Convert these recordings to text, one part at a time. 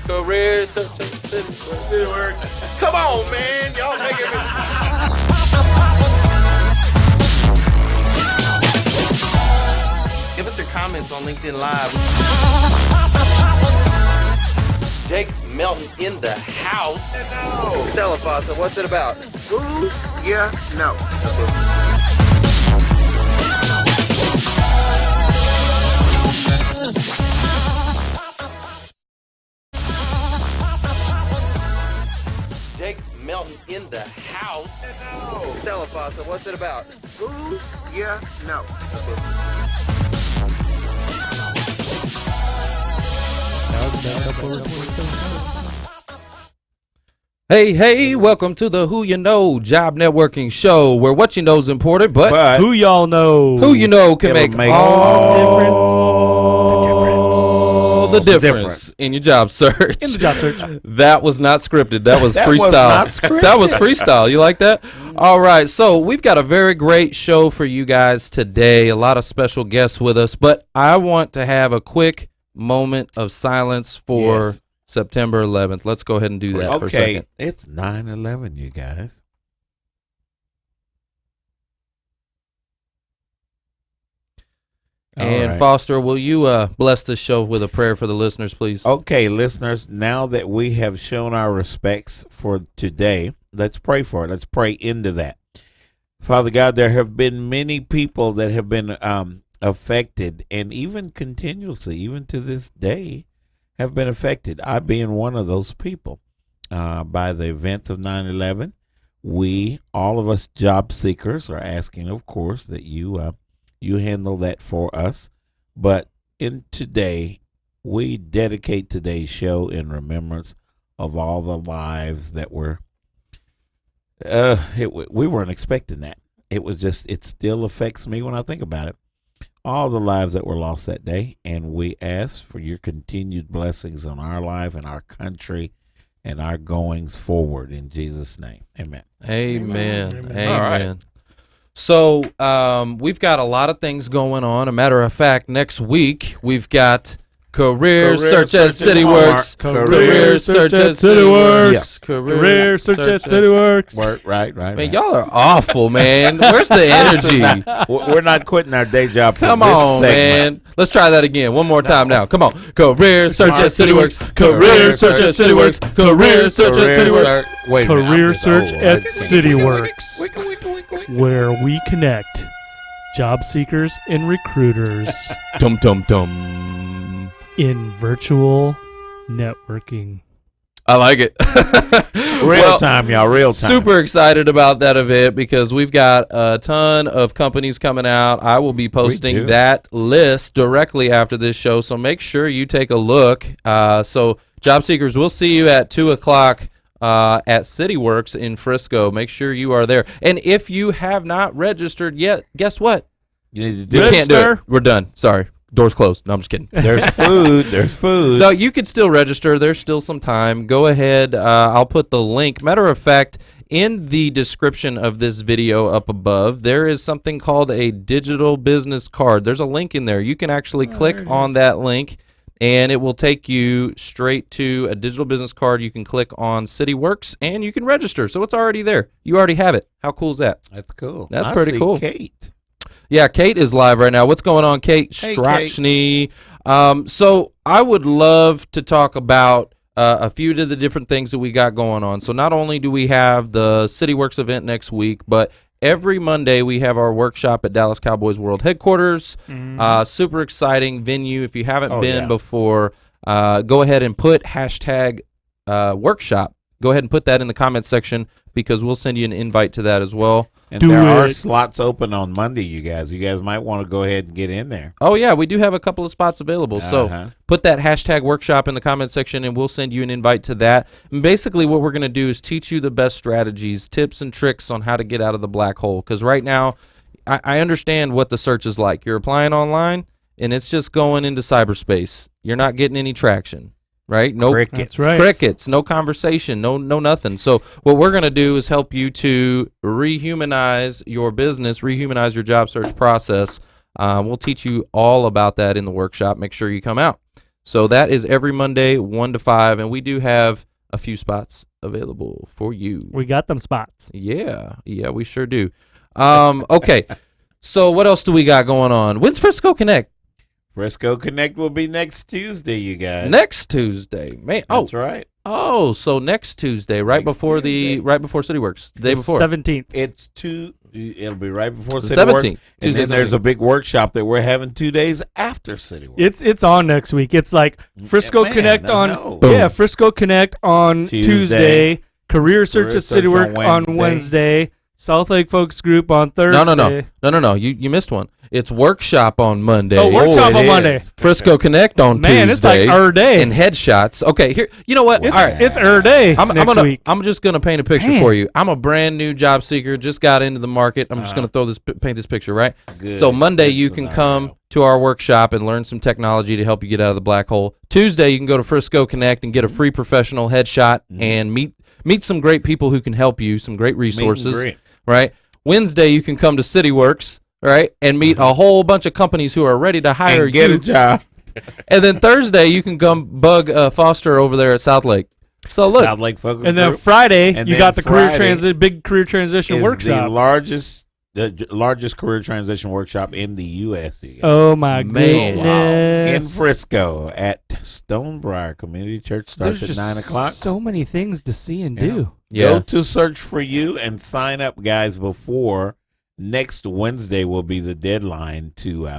Career search at City Works. Come on, man. Y'all making me. Give us your comments on LinkedIn Live. Jake Melton in the house. No. Stella Fossa, what's it about? Ooh, yeah, no. Jake Melton in the house. No. Stella Fossa, what's it about? Ooh, yeah, no. Hey, welcome to the Who You Know Job Networking Show, where what you know is important, but who y'all know? Who you know can make all the difference in your job search. In the job search. That was not scripted. That was freestyle. Not scripted. That was freestyle. You like that? All right. So we've got a very great show for you guys today. A lot of special guests with us, but I want to have a quick moment of silence for September 11th. Let's go ahead and do that for a second. Okay, it's 9/11, you guys. And right. Foster, will you bless this show with a prayer for the listeners, please? Okay, listeners, now that we have shown our respects for today, let's pray for it. Let's pray into that. Father God, there have been many people that have been affected, and even continuously, even to this day, have been affected. I being one of those people by the events of 9/11. We, all of us job seekers, are asking, of course, that you handle that for us. But in today, we dedicate today's show in remembrance of all the lives that were. We weren't expecting that. It still affects me when I think about it. All the lives that were lost that day, and we ask for your continued blessings on our life and our country and our goings forward in Jesus' name. Amen. Amen. All right. So we've got a lot of things going on. A matter of fact, next week we've got Career Search at CityWorks. Career Search at CityWorks. Career Search at CityWorks. Right. Man, y'all are awful, man. Where's the energy? We're not quitting our day job for Come this on, segment. man. Let's try that again. One more time now. Come on. Career Search at CityWorks. Career Search at CityWorks. Career Search at CityWorks. Wait a minute, Career I'm just Search old. at CityWorks, where we connect job seekers and recruiters Dum dum dum. in virtual networking. I like it. Real time, y'all. Real time. Super excited about that event because we've got a ton of companies coming out. I will be posting that list directly after this show, so make sure you take a look. So, job seekers, we'll see you at 2 o'clock at CityWorks in Frisco. Make sure you are there. And if you have not registered yet, guess what? You Can't do it. We're done. Sorry. Doors closed. No, I'm just kidding. There's food. There's food. No, you can still register. There's still some time. Go ahead. I'll put the link. Matter of fact, in the description of this video up above, there is something called a digital business card. There's a link in there. You can actually click on that link, and it will take you straight to a digital business card. You can click on CityWorks, and you can register. So it's already there. You already have it. How cool is that? That's cool. That's I pretty see cool. Kate. Yeah, Kate is live right now. What's going on, Kate? Hey, Strachny. So I would love to talk about a few of the different things that we got going on. So not only do we have the CityWorks event next week, but every Monday we have our workshop at Dallas Cowboys World Headquarters. Super exciting venue. If you haven't been before, go ahead and put hashtag workshop. Go ahead and put that in the comments section because we'll send you an invite to that as well. And there are slots open on Monday, you guys. You guys might want to go ahead and get in there. Oh, yeah, we do have a couple of spots available. So put that hashtag workshop in the comment section, and we'll send you an invite to that. And basically what we're going to do is teach you the best strategies, tips, and tricks on how to get out of the black hole. Because right now, I understand what the search is like. You're applying online, and it's just going into cyberspace. You're not getting any traction. Right? No crickets. That's right. Crickets, no conversation, no nothing. So what we're going to do is help you to rehumanize your business, rehumanize your job search process. We'll teach you all about that in the workshop. Make sure you come out. So that is every Monday, 1 to 5, and we do have a few spots available for you. We got them spots. Yeah, we sure do. Okay, so what else do we got going on? When's Frisco Connect? Frisco Connect will be next Tuesday, you guys. Next Tuesday, man. That's right. Oh, so next Tuesday, right before CityWorks, the day before. 17th. It'll be right before The CityWorks. 17th. And then there's a big workshop that we're having 2 days after CityWorks. It's on next week. It's like Frisco Man, Connect I on know. Frisco Connect on Tuesday. Career Search at CityWorks on Wednesday. South Lake Folks Group on Thursday. No. You missed one. It's workshop on Monday. Oh, workshop it on is. Monday. Frisco Connect on Tuesday. Man, it's like our day. And headshots. Okay, here. You know what? It's, All right. it's our day next week. I'm just gonna paint a picture Man. for you. I'm a brand new job seeker. Just got into the market. I'm just gonna paint this picture, right? Good. So Monday Good you can scenario. come to our workshop and learn some technology to help you get out of the black hole. Tuesday you can go to Frisco Connect and get a free professional headshot and meet some great people who can help you. Some great resources, greet. right? Wednesday you can come to CityWorks, right, and meet a whole bunch of companies who are ready to hire And get you. a job. And then Thursday you can come bug Foster over there at South Lake. So look, South Lake Focus And then Group Friday, And you then got the Friday big career transition is workshop. the largest career transition workshop in the U.S. you guys. Oh my Man. goodness! In Frisco at Stonebriar Community Church. Starts There's at just 9 o'clock. so many things to see and do. Go to Search for You and sign up, guys, before next Wednesday will be the deadline to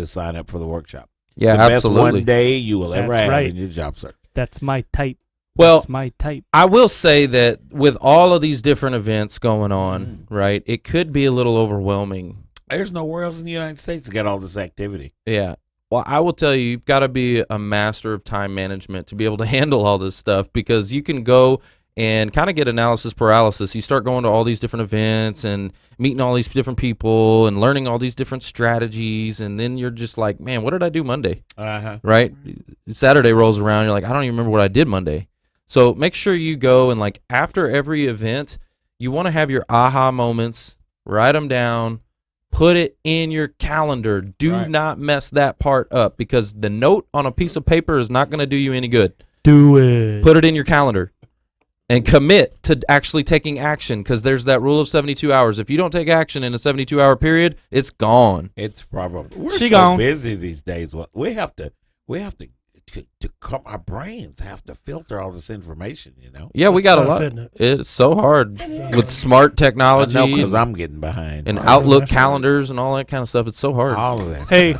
sign up for the workshop. yeah, It's the absolutely. best one day you will ever That's have right. in your job search. That's my type. Well, That's my type. I will say that with all of these different events going on, right, it could be a little overwhelming. There's nowhere else in the United States to get all this activity. Yeah. Well, I will tell you, you've got to be a master of time management to be able to handle all this stuff, because you can go and kind of get analysis paralysis. You start going to all these different events and meeting all these different people and learning all these different strategies, and then you're just like, man, what did I do Monday? Right? Saturday rolls around, you're like, I don't even remember what I did Monday. So make sure you go and, like, after every event, you want to have your aha moments, write them down, put it in your calendar. Do not mess that part up, because the note on a piece of paper is not going to do you any good. Do it. Put it in your calendar and commit to actually taking action, because there's that rule of 72 hours. If you don't take action in a 72-hour period, it's gone. It's probably we're She so gone. busy these days. Well, we have to cut our brains have to filter all this information. You know. Yeah, we got a tough, lot. isn't it? It's so hard with smart technology I know, because I'm getting behind. and Right. Outlook calendars and all that kind of stuff. It's so hard. all of that. Hey,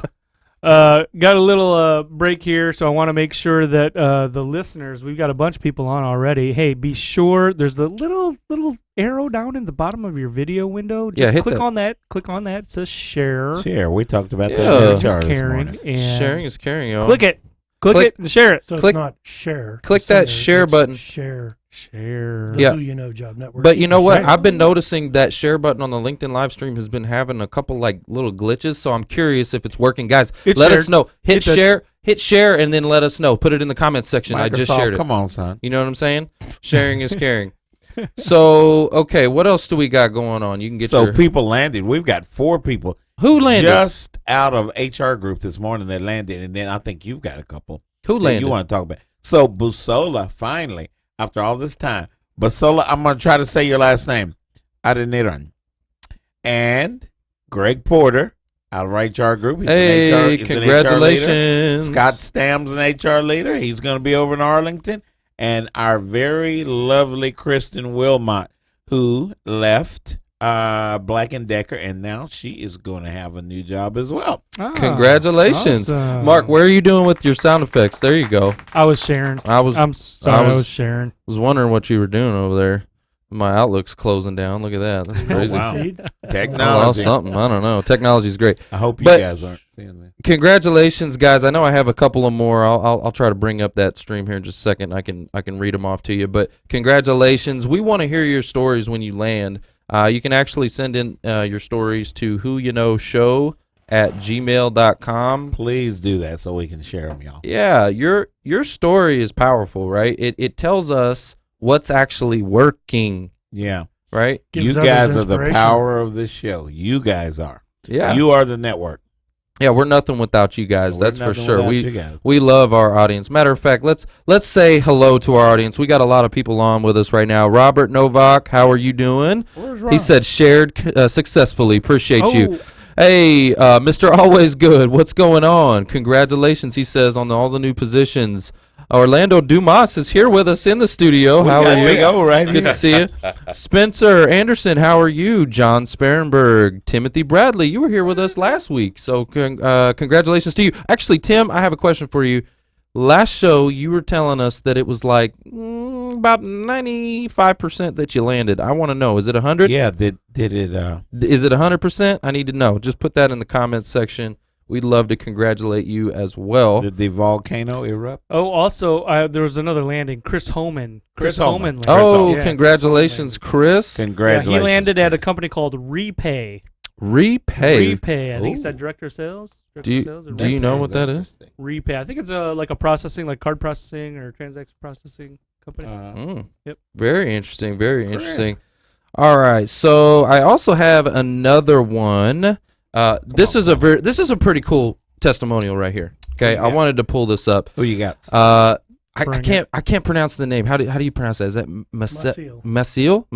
got a little break here, so I want to make sure that the listeners, we've got a bunch of people on already. Hey, be sure there's the little arrow down in the bottom of your video window. Just hit click that. on that. Click on that. It says share. Share. We talked about Yeah. that in It's HR this caring, morning. and Sharing is caring, y'all. click it. Click Click- it and share it. So Click- it's not share. click center, that share it's button. Share. Share. The Yeah. Who You Know Job Network. But you know what? That's right. I've been noticing that share button on the LinkedIn live stream has been having a couple like little glitches, so I'm curious if it's working. Guys, It's let shared. us know. Hit It does. share, and then let us know. Put it in the comments section. I just Microsoft, shared it. Come on, son. You know what I'm saying? Sharing is caring. So, okay, what else do we got going on? You can get So your... people landed. We've got 4 people Who landed? just out of HR group this morning that landed, and then I think you've got a couple Who that landed? you want to talk about. So Busola, finally, after all this time, Busola, I'm going to try to say your last name. Adeniran. And Greg Porter out of our HR group. He's Hey, an HR leader. congratulations. Scott Stam's an HR leader. He's going to be over in Arlington. And our very lovely Kristen Wilmot, who left Black & Decker, and now she is going to have a new job as well. Ah, Congratulations. awesome. Mark, where are you doing with your sound effects? There you go. I was sharing. I'm sorry, I was- was sharing. wondering what you were doing over there. My Outlook's closing down. Look at that. That's crazy. wow. Feed. I lost Technology. something. I don't know. Technology's great. I hope you But- guys aren't seeing that. Congratulations, guys. I know I have a couple of more. I'll try to bring up that stream here in just a second. I can read them off to you. But congratulations. We want to hear your stories when you land. You can actually send in your stories to whoyouknowshow@gmail.com. Please do that so we can share them, y'all. Yeah, your story is powerful, right? It tells us what's actually working, Yeah. right? Gives you others guys are the inspiration. power of this show. You guys are. Yeah. You are the network. Yeah, we're nothing without you guys. We're That's for nothing sure. without you guys. We love our audience. Matter of fact, let's say hello to our audience. We got a lot of people on with us right now. Robert Novak, how are you doing? He said shared successfully. Appreciate you. Hey, Mr. Always Good, what's going on? Congratulations, he says, on all the new positions. Orlando Dumas is here with us in the studio. How are you? Big O right Good to see you. Spencer Anderson, how are you? John Sparenberg, Timothy Bradley, you were here with us last week, so congratulations to you. Actually, Tim, I have a question for you. Last show, you were telling us that it was like about 95% that you landed. I want to know, is it 100? Yeah, did it? Is it 100%? I need to know. Just put that in the comments section. We'd love to congratulate you as well. Did the volcano erupt? Oh, also, there was another landing. Chris Homan. Chris Homan. landed. Oh, Yeah, congratulations, Chris. Yeah, Congratulations. he landed at a company called Repay. Repay. Repay. I think it's Ooh. that director of sales. Do you know what that is? Repay. I think it's like a processing, like card processing or transaction processing company. Yep. Very interesting. Very interesting. All right. So I also have another one. This is a pretty cool testimonial right here. Okay, I wanted to pull this up. Who you got? I can't pronounce the name. How do you pronounce that? Is that Maciel.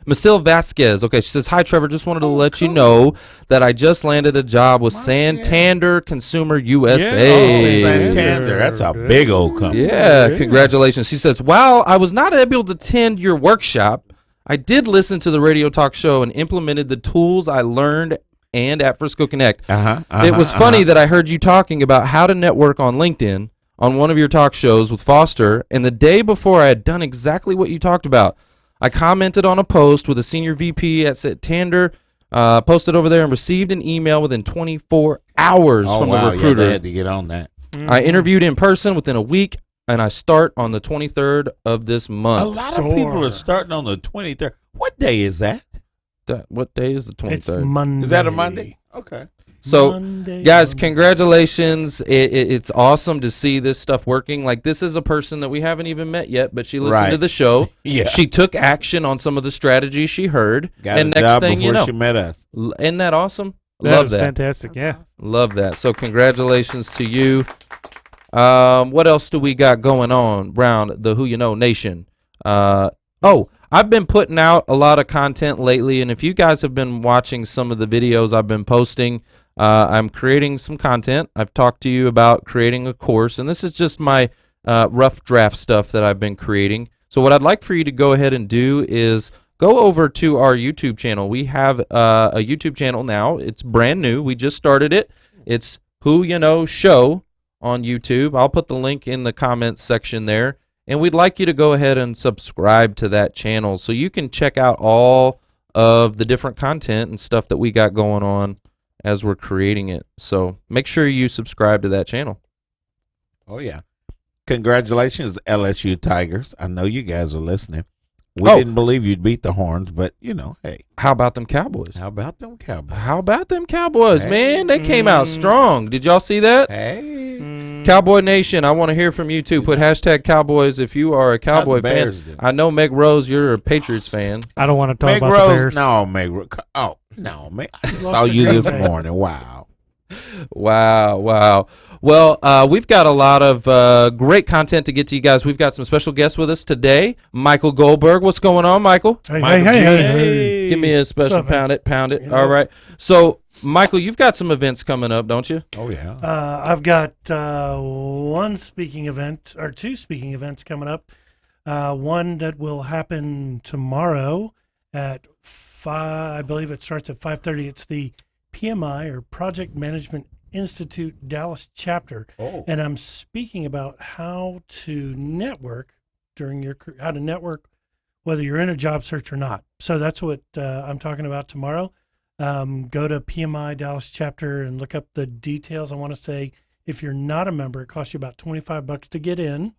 Maciel Vasquez. Okay, she says, "Hi Trevor, just wanted to let you know that I just landed a job with Santander Consumer USA." Santander. That's a big old company. Yeah, congratulations. She says, "While I was not able to attend your workshop, I did listen to the radio talk show and implemented the tools I learned and at Frisco Connect. It was funny that I heard you talking about how to network on LinkedIn on one of your talk shows with Foster, and the day before I had done exactly what you talked about. I commented on a post with a senior VP at Santander, posted over there and received an email within 24 hours from a recruiter. Yeah, they had to get on that. I interviewed in person within a week, and I start on the 23rd of this month." A lot of people are starting on the 23rd. What day is that? What day is the 23rd? It's Monday. Is that a Monday? Okay. So, Monday, guys, Monday. congratulations. It's awesome to see this stuff working. Like, this is a person that we haven't even met yet, but she listened to the show. Yeah. She took action on some of the strategies she heard. Got and a next job thing you before know, she met us. isn't that awesome? That Love is that. fantastic. Yeah. Love that. So, congratulations to you. What else do we got going on around the Who You Know Nation? I've been putting out a lot of content lately, and if you guys have been watching some of the videos I've been posting, I'm creating some content. I've talked to you about creating a course, and this is just my rough draft stuff that I've been creating. So what I'd like for you to go ahead and do is go over to our YouTube channel. We have a YouTube channel now. It's brand new. We just started it. It's Who You Know Show on YouTube. I'll put the link in the comments section there. And we'd like you to go ahead and subscribe to that channel so you can check out all of the different content and stuff that we got going on as we're creating it. So make sure you subscribe to that channel. Oh, yeah. Congratulations, LSU Tigers. I know you guys are listening. We Oh. didn't believe you'd beat the Horns, but, hey. How about them Cowboys? How about them Cowboys? How about them Cowboys, Hey. man? They came out strong. Did y'all see that? Hey. Cowboy Nation, I want to hear from you too. Put hashtag Cowboys if you are a Cowboy fan. Bears do. I know Meg Rose, you're a Patriots fan. I don't want to talk Meg about Rose. the Bears. No, Meg Rose. Oh, no, man. I saw you this morning. Wow. Wow. Well, we've got a lot of great content to get to you guys. We've got some special guests with us today. Michael Goldberg. What's going on, Michael? Hey. Give me a special What's up, man? pound it. You know. All right. So, Michael, you've got some events coming up, don't you? Oh, yeah. I've got one speaking event, or two speaking events coming up. One that will happen tomorrow at 5, I believe it starts at 5:30. It's the PMI, or Project Management Institute Dallas chapter. Oh. And I'm speaking about how to network how to network whether you're in a job search or not. So that's what I'm talking about tomorrow. Go to PMI Dallas chapter and look up the details. I want to say, if you're not a member, it costs you about $25 to get in,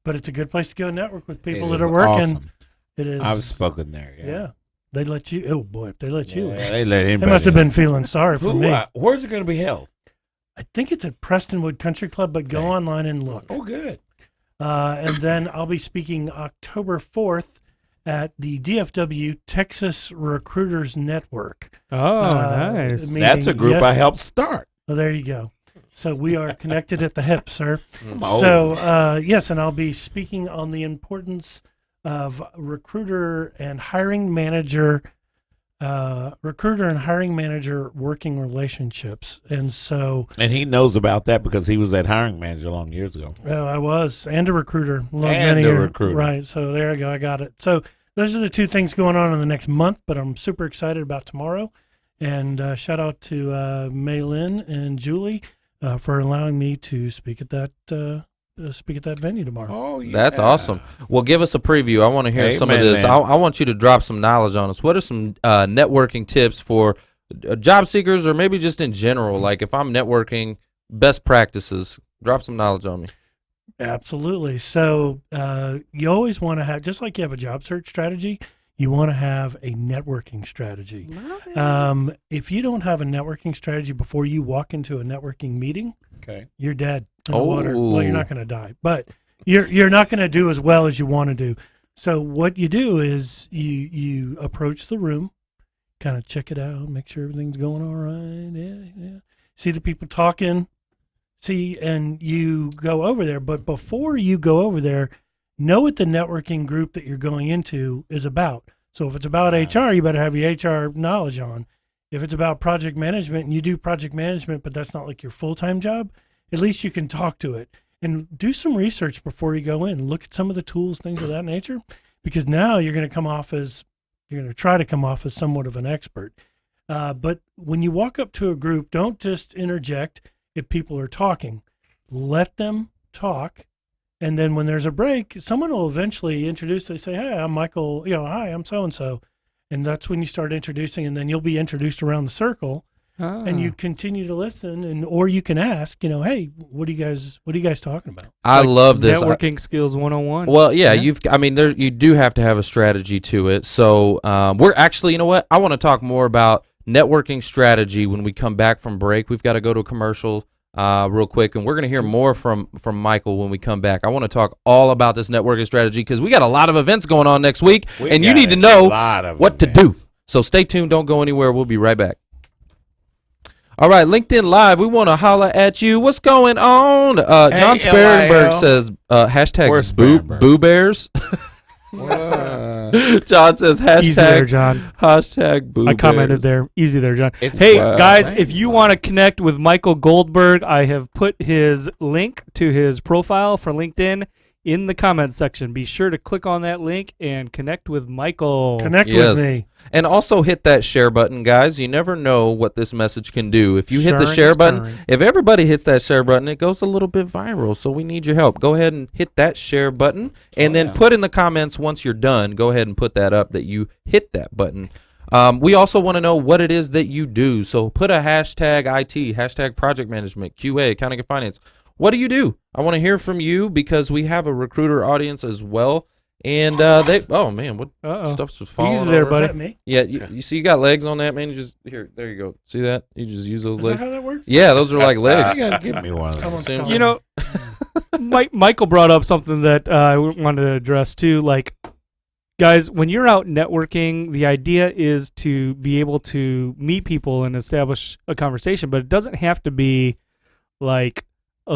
but it's a good place to go network with people that are working. Awesome. It is. I've spoken there. Yeah. They let you. Oh boy, if they let you. Yeah, they let him. They must have been feeling sorry for me. Where's it going to be held? I think it's at Prestonwood Country Club, but go Okay. online and look. Oh, good. And then I'll be speaking October 4th at the DFW Texas Recruiters Network. Oh, nice. meeting. That's a group Yes. I helped start. Well, there you go. So we are connected at the hip, sir. Oh. So, yes, and I'll be speaking on the importance of recruiter and hiring manager working relationships. And so, And he knows about that because he was that hiring manager long years ago. I was, and a recruiter. Recruiter. Right. So there you go. I got it. So those are the two things going on in the next month, but I'm super excited about tomorrow. And shout out to Mei Lin and Julie for allowing me to speak at that venue tomorrow. Oh, yeah. That's awesome. Well, give us a preview. I want to hear some of Amen, this. man. I want you to drop some knowledge on us. What are some networking tips for job seekers, or maybe just in general? Like if I'm networking, best practices. Drop some knowledge on me. Absolutely. So you always want to have, just like you have a job search strategy, you want to have a networking strategy. If you don't have a networking strategy before you walk into a networking meeting, Okay. you're dead in the water. Oh. Well, you're not going to die, but you're not going to do as well as you want to do. So what you do is you approach the room, kind of check it out, make sure everything's going all right. Yeah. See the people talking. And you go over there. But before you go over there, know what the networking group that you're going into is about. So if it's about HR, you better have your HR knowledge on. If it's about project management and you do project management, but that's not like your full-time job, at least you can talk to it and do some research before you go in. Look at some of the tools, things of that nature, because now you're going to try to come off as somewhat of an expert. But when you walk up to a group, don't just interject if people are talking. Let them talk. And then when there's a break, someone will eventually introduce. They say, "Hey, I'm Michael. Hi, I'm so-and-so." And that's when you start introducing, and then you'll be introduced around the circle, and you continue to listen, or you can ask, "Hey, what are you guys talking about?" I love this. Networking skills 101. Well, yeah, you do have to have a strategy to it. So we're actually, you know what? I want to talk more about networking strategy when we come back from break. We've got to go to a commercial real quick, and we're going to hear more from Michael when we come back. I want to talk all about this networking strategy because we got a lot of events going on next week, and you need to know what to do. So stay tuned. Don't go anywhere. We'll be right back. All right, LinkedIn Live, we want to holler at you. What's going on? John Sparenberg says, hashtag Boo Bears. John says, Easy there, John. hashtag Boo I commented Bears. there. Easy there, John. It's Hey, wow. guys, if you want to connect with Michael Goldberg, I have put his link to his profile for LinkedIn in the comments section. Be sure to click on that link and connect with Michael. Connect with me. And also hit that share button, guys. You never know what this message can do. If you hit the Sharing share is button, caring. if everybody hits that share button, it goes a little bit viral. So we need your help. Go ahead and hit that share button, and then put in the comments once you're done. Go ahead and put that up that you hit that button. We also want to know what it is that you do. So put a hashtag IT, hashtag project management, QA, accounting and finance. What do you do? I want to hear from you because we have a recruiter audience as well. And oh man, what stuff's just falling Easy there, over? buddy. Is that me? Yeah, you see, you got legs on that, man. You just there you go. See that? You just use those Is that legs. how that works? Yeah, those are like You legs. gotta give me one of those. Someone's Seems- calling. You know, Michael brought up something that I wanted to address too. Like, guys, when you're out networking, the idea is to be able to meet people and establish a conversation, but it doesn't have to be like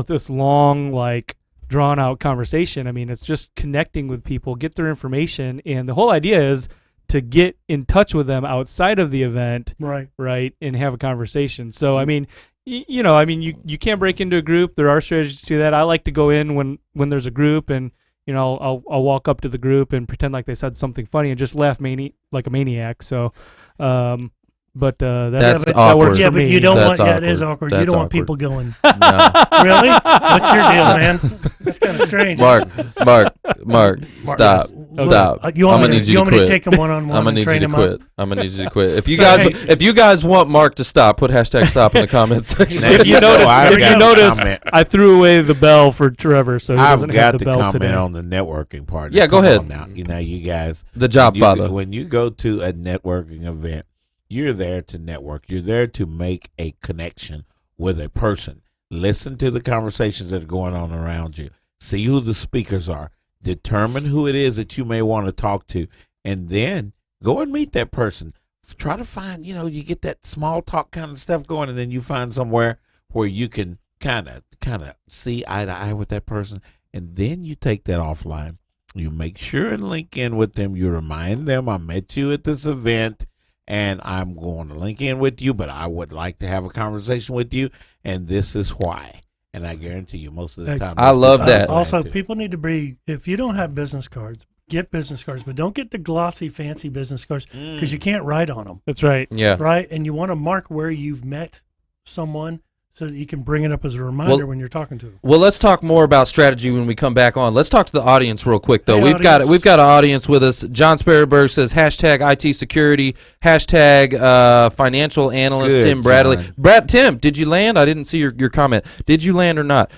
this long, like drawn out conversation. I mean, it's just connecting with people, get their information, and the whole idea is to get in touch with them outside of the event, right. and have a conversation. So, I mean, you can't break into a group. There are strategies to that. I like to go in when there's a group, and I'll walk up to the group and pretend like they said something funny and just laugh like a maniac. So, but That's that awkward. works Yeah, for but me. you don't That's want. Yeah, it is awkward. awkward. That's You don't want awkward. people going. No. Really? What's your deal, man? That's kind of strange. Mark, stop. You I'm want gonna me need you to to quit. take them one-on-one I'm gonna and need train you to them quit. up? I'm gonna need you to quit. If you So, guys, hey- if you guys want Mark to stop, put hashtag stop in the comments section. If you notice, I've if you got to notice, comment. I threw away the bell for Trevor, so he I've doesn't got have to the bell comment today. on the networking part. Yeah, go Come ahead. on now, you guys. The job father. When you go to a networking event, you're there to network. You're there to make a connection with a person. Listen to the conversations that are going on around you. See who the speakers are. Determine who it is that you may want to talk to, and then go and meet that person. Try to find, you get that small talk kind of stuff going, and then you find somewhere where you can kind of see eye to eye with that person, and then you take that offline. You make sure and link in with them. You remind them, I met you at this event, and I'm going to link in with you, but I would like to have a conversation with you, and this is why. And I guarantee you, most of the time, I love that. Also, people need to be, if you don't have business cards, get business cards, but don't get the glossy, fancy business cards because you can't write on them. That's right. Yeah. Right? And you want to mark where you've met someone so that you can bring it up as a reminder when you're talking to them. Well, let's talk more about strategy when we come back on. Let's talk to the audience real quick, though. Hey, We've got an audience with us. John Sperryberg says hashtag IT security, hashtag financial analyst Good, Tim Bradley. John. Tim, did you land? I didn't see your comment. Did you land or not?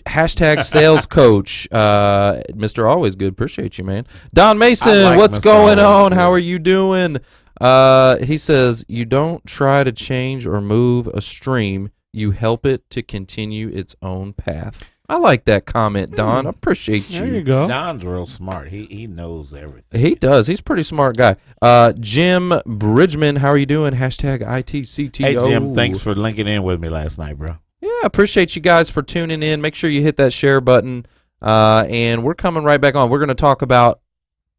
Hashtag sales coach, Mr. Always Good. Appreciate you, man. Don Mason, like what's Mr. going Always on? Good. How are you doing? He says, you don't try to change or move a stream. You help it to continue its own path. I like that comment, Don. I appreciate you. There you go. Don's real smart. He knows everything. He does. He's a pretty smart guy. Jim Bridgman, how are you doing? Hashtag ITCTO. Hey, Jim, thanks for linking in with me last night, bro. Yeah, appreciate you guys for tuning in. Make sure you hit that share button. And we're coming right back on. We're going to talk about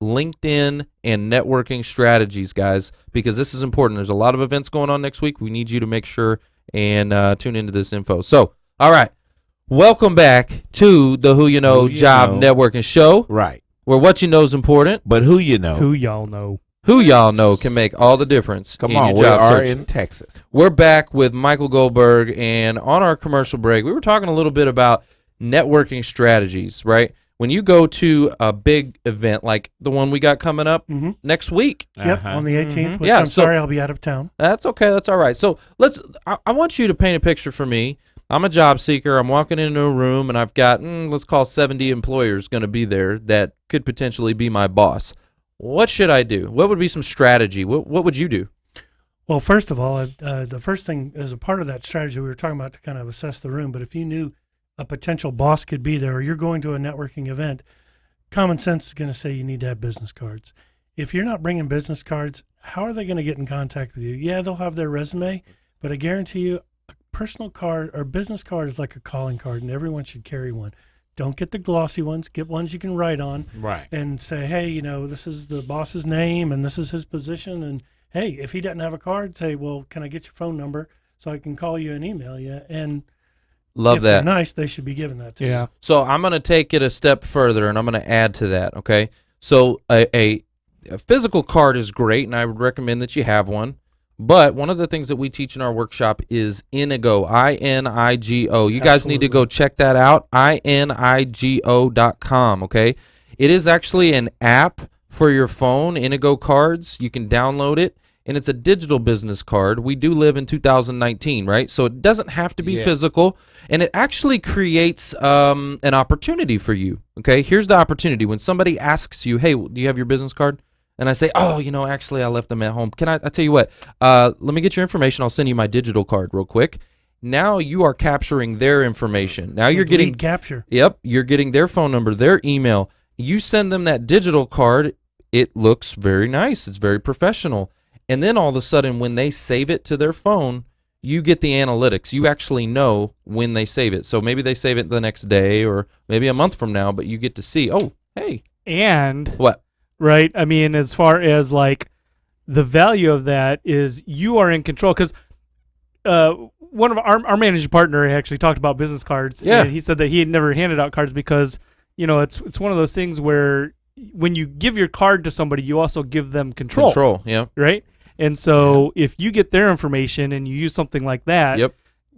LinkedIn and networking strategies, guys, because this is important. There's a lot of events going on next week. We need you to make sure and tune into this info. So, all right. Welcome back to the Who You Know Job Networking Show. Right. Where what you know is important, but who you know. Who y'all know. Who y'all know can make all the difference. Come in on, your we job are search. in Texas. We're back with Michael Goldberg, and on our commercial break, we were talking a little bit about networking strategies, right? When you go to a big event like the one we got coming up next week. Yep, on the 18th, which Yeah, I'm sorry, I'll be out of town. That's okay. That's all right. So I want you to paint a picture for me. I'm a job seeker. I'm walking into a room, and I've got, let's call 70 employers going to be there that could potentially be my boss. What should I do? What would be some strategy? What would you do? Well, first of all, the first thing as a part of that strategy we were talking about to kind of assess the room, but if you knew a potential boss could be there or you're going to a networking event, common sense is going to say you need to have business cards. If you're not bringing business cards, how are they going to get in contact with you? Yeah, they'll have their resume, but I guarantee you a personal card or business card is like a calling card, and everyone should carry one. Don't get the glossy ones. Get ones you can write on. Right. And say, hey, this is the boss's name and this is his position. And, hey, if he doesn't have a card, say, well, can I get your phone number so I can call you and email you? And Love if that. they're nice, they should be given that to you. So I'm going to take it a step further, and I'm going to add to that, okay? So a physical card is great, and I would recommend that you have one. But one of the things that we teach in our workshop is Inigo, I-N-I-G-O. You guys need to go check that out, inigo.com, okay? It is actually an app for your phone, Inigo Cards. You can download it, and it's a digital business card. We do live in 2019, right? So it doesn't have to be physical, and it actually creates an opportunity for you, okay? Here's the opportunity. When somebody asks you, hey, do you have your business card? And I say, oh, actually I left them at home. I tell you what, let me get your information. I'll send you my digital card real quick. Now you are capturing their information. Now you're getting capture. Yep, you're getting their phone number, their email. You send them that digital card. It looks very nice. It's very professional. And then all of a sudden when they save it to their phone, you get the analytics. You actually know when they save it. So maybe they save it the next day or maybe a month from now, but you get to see, oh, hey. And what? Right. I mean, as far as like the value of that is you are in control because one of our managing partner actually talked about business cards. Yeah. And he said that he had never handed out cards because, it's one of those things where when you give your card to somebody, you also give them control. Control, yeah. Right. And so if you get their information and you use something like that,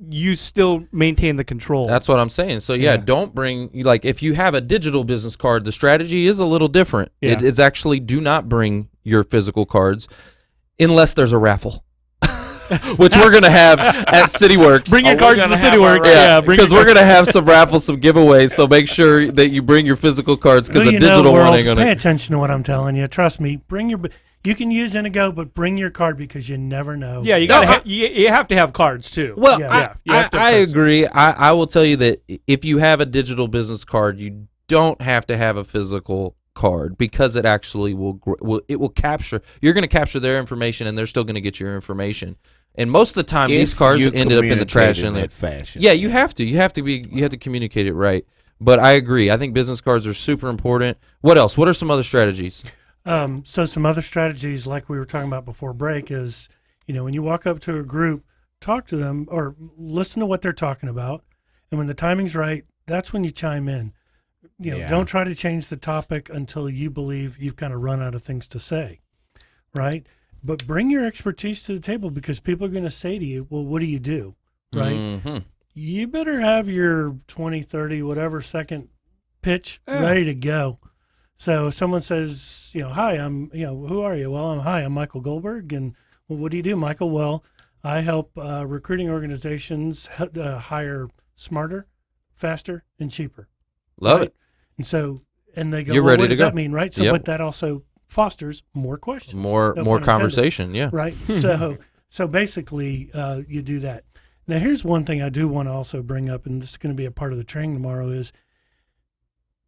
you still maintain the control. That's what I'm saying. So don't bring, like, if you have a digital business card, the strategy is a little different. Yeah. It is actually do not bring your physical cards unless there's a raffle, which we're going to have at CityWorks. Bring your cards to CityWorks. Yeah, because we're going to have some raffles, some giveaways. So make sure that you bring your physical cards because the digital one ain't going to. Pay attention to what I'm telling you. Trust me. You can use Inigo, but bring your card because you never know. Yeah, you have to have cards too. Well, I agree. I will tell you that if you have a digital business card, you don't have to have a physical card because it actually will capture. You're going to capture their information, and they're still going to get your information. And most of the time, these cars ended up in the trash. In that fashion. Yeah, you have to communicate it right. But I agree. I think business cards are super important. What else? What are some other strategies? So some other strategies, like we were talking about before break, is, when you walk up to a group, talk to them or listen to what they're talking about. And when the timing's right, that's when you chime in. Don't try to change the topic until you believe you've kind of run out of things to say, right? But bring your expertise to the table, because people are going to say to you, well, what do you do, right? Mm-hmm. You better have your 20, 30, whatever second pitch ready to go. So if someone says, hi, I'm, who are you? Well, I'm Michael Goldberg. And well, what do you do, Michael? Well, I help recruiting organizations hire smarter, faster, and cheaper. Love it. And so, and they go, You're well, ready what to does go. that mean, right? So, Yep. but that also fosters more questions. More conversation, yeah. Right. So basically, you do that. Now, here's one thing I do want to also bring up, and this is going to be a part of the training tomorrow, is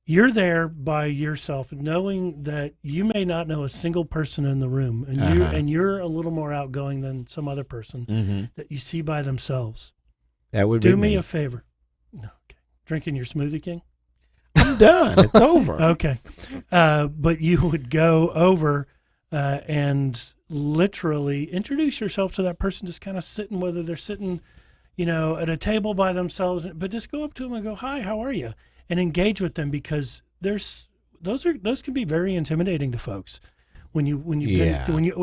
you're there by yourself, knowing that you may not know a single person in the room, and you're a little more outgoing than some other person that you see by themselves. That would do be me a favor. No, okay. Drinking your Smoothie King? I'm done. It's over. Okay. But you would go over and literally introduce yourself to that person, just kind of sitting, whether they're sitting, at a table by themselves, but just go up to them and go, hi, how are you? And engage with them, because those can be very intimidating to folks when you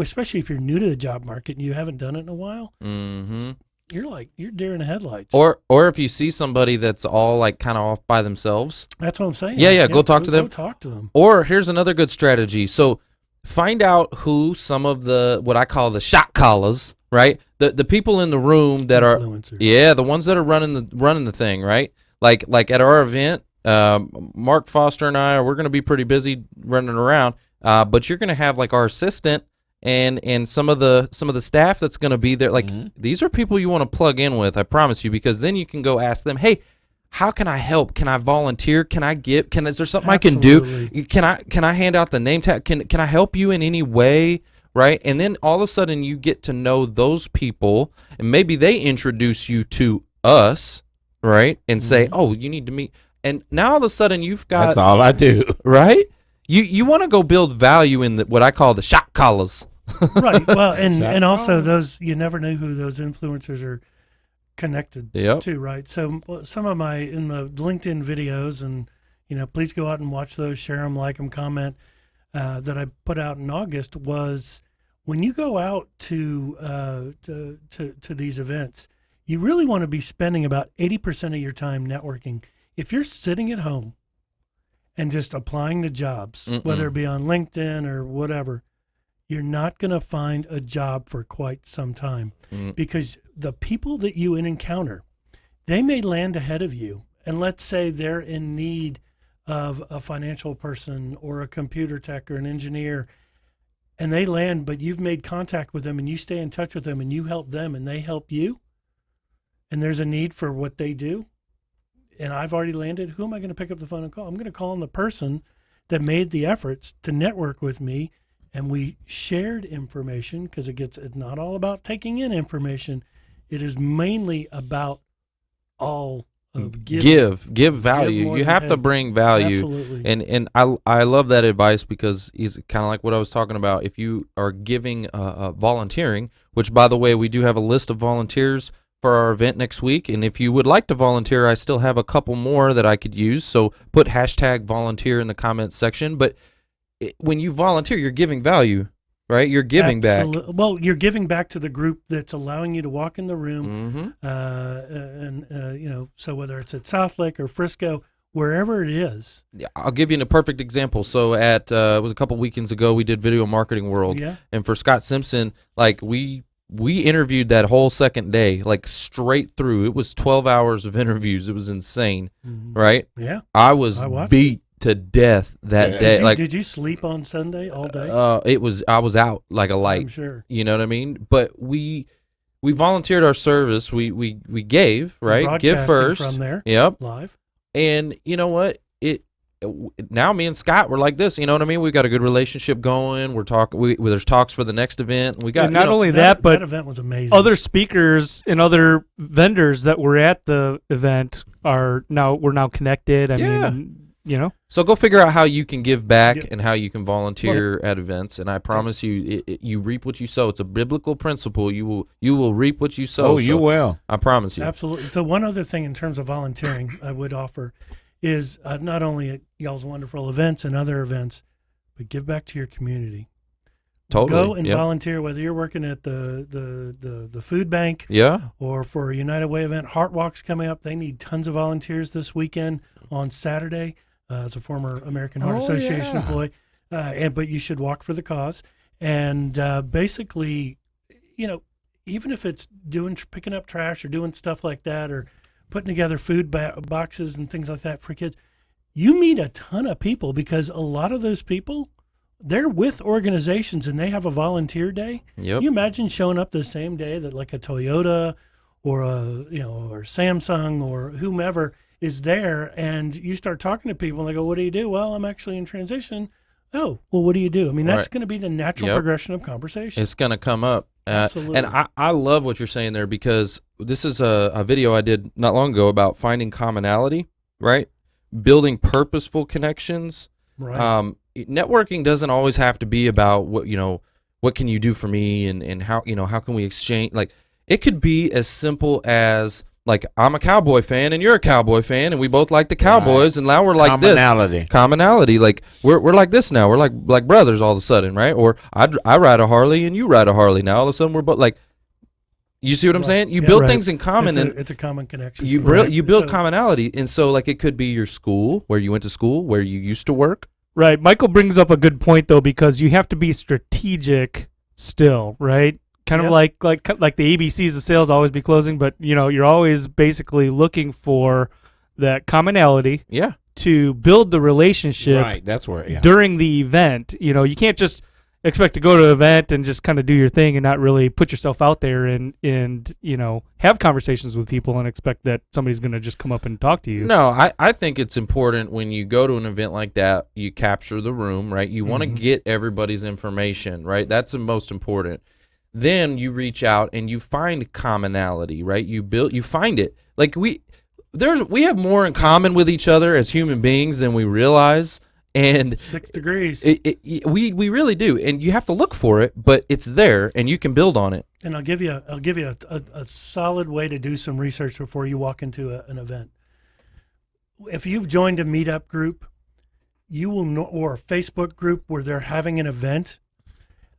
especially if you're new to the job market and you haven't done it in a while. Mm-hmm. You're deer in the headlights. Or if you see somebody that's all like kind of off by themselves. That's what I'm saying. Yeah, go talk to them. Go talk to them. Or here's another good strategy. So find out who some of the, what I call the shot callers, right? The people in the room that Influencers. the ones that are running the thing, right? Like at our event, Mark Foster and we're going to be pretty busy running around, but you're going to have like our assistant and some of the staff that's going to be there. Like these are people you want to plug in with, I promise you, because then you can go ask them, hey, how can I help? Can I volunteer? Can I give? Is there something Absolutely. I can do? Can I hand out the name tag? Can I help you in any way? Right? And then all of a sudden you get to know those people, and maybe they introduce you to us, right? And say, oh, you need to meet. And now all of a sudden you've got. That's all I do. Right? You want to go build value in what I call the shot callers. Right. Well, and also those, you never know who those influencers are connected to, right? So some of in the LinkedIn videos, and please go out and watch those, share them, like them, comment, that I put out in August, was when you go out to these events, you really want to be spending about 80% of your time networking. If you're sitting at home and just applying to jobs, whether it be on LinkedIn or whatever, you're not going to find a job for quite some time, because the people that you encounter, they may land ahead of you. And let's say they're in need of a financial person or a computer tech or an engineer, and they land, but you've made contact with them and you stay in touch with them and you help them and they help you, and there's a need for what they do, and I've already landed, who am I going to pick up the phone and call? I'm going to call on the person that made the efforts to network with me, and we shared information, because it's not all about taking in information. It is mainly about all of giving. Give value. You have to bring value. Absolutely. And I love that advice, because it's kind of like what I was talking about. If you are giving volunteering, which by the way, we do have a list of volunteers for our event next week, and if you would like to volunteer, I still have a couple more that I could use, so put #volunteer in the comments section. But when you volunteer, you're giving value, right? You're giving back. Well, you're giving back to the group that's allowing you to walk in the room, so whether it's at Southlake or Frisco, wherever it is. Yeah, I'll give you a perfect example. So at it was a couple weekends ago, we did Video Marketing World, and for Scott Simpson, like we interviewed that whole second day, like straight through. It was 12 hours of interviews. It was insane, right? Yeah, I was beat to death that day. Did you sleep on Sunday all day? I was out like a light. I'm sure. You know what I mean? But we volunteered our service. We gave, right? Give first from there. Yep. Live. And you know what? now me and Scott, we're like this. You know what I mean? We got a good relationship going. We're talking. There's talks for the next event. We got and not only that, but that event was amazing. other speakers and other vendors that were at the event we're now connected. I mean, you know. So go figure out how you can give back and how you can volunteer at events. And I promise you, you reap what you sow. It's a biblical principle. You will reap what you sow. Oh, you will. I promise you. Absolutely. So one other thing in terms of volunteering I would offer is not only at y'all's wonderful events and other events, but give back to your community. Totally. Go and volunteer, whether you're working at the food bank, or for a United Way event. Heart Walk's coming up. They need tons of volunteers this weekend on Saturday. As a former American Heart Association employee, but you should walk for the cause. And basically, you know, even if it's picking up trash or doing stuff like that, or putting together food boxes and things like that for kids, you meet a ton of people, because a lot of those people, they're with organizations and they have a volunteer day. Yep. You imagine showing up the same day that like a Toyota or or Samsung or whomever is there, and you start talking to people and they go, what do you do? Well, I'm actually in transition. Oh, well, what do you do? I mean, that's going to be the natural progression of conversation. It's going to come up. Absolutely. And I love what you're saying there, because this is a video I did not long ago about finding commonality, right? Building purposeful connections. Right. Networking doesn't always have to be about what can you do for me, and how can we exchange. Like, it could be as simple as, like, I'm a Cowboy fan and you're a Cowboy fan and we both like the Cowboys, and now we're like commonality. Like we're like this now. We're like brothers all of a sudden, right? Or I ride a Harley and you ride a Harley. Now all of a sudden we're both like, you see what I'm saying? You build things in common, it's a common connection. You build commonality, and so like it could be your school, where you went to school, where you used to work. Right. Michael brings up a good point though, because you have to be strategic still, right? Kind of like the ABCs of sales, always be closing, but you're always basically looking for that commonality. Yeah. To build the relationship. Right. That's where. Yeah. During the event, you can't just expect to go to an event and just kind of do your thing and not really put yourself out there and have conversations with people and expect that somebody's going to just come up and talk to you. No, I think it's important when you go to an event like that, you capture the room, right? You want to get everybody's information, right? That's the most important. Then you reach out and you find commonality, right? You find it. Like we have more in common with each other as human beings than we realize. And 6 degrees. We really do. And you have to look for it, but it's there and you can build on it. And I'll give you a solid way to do some research before you walk into an event. If you've joined a meetup group, you will know, or a Facebook group where they're having an event,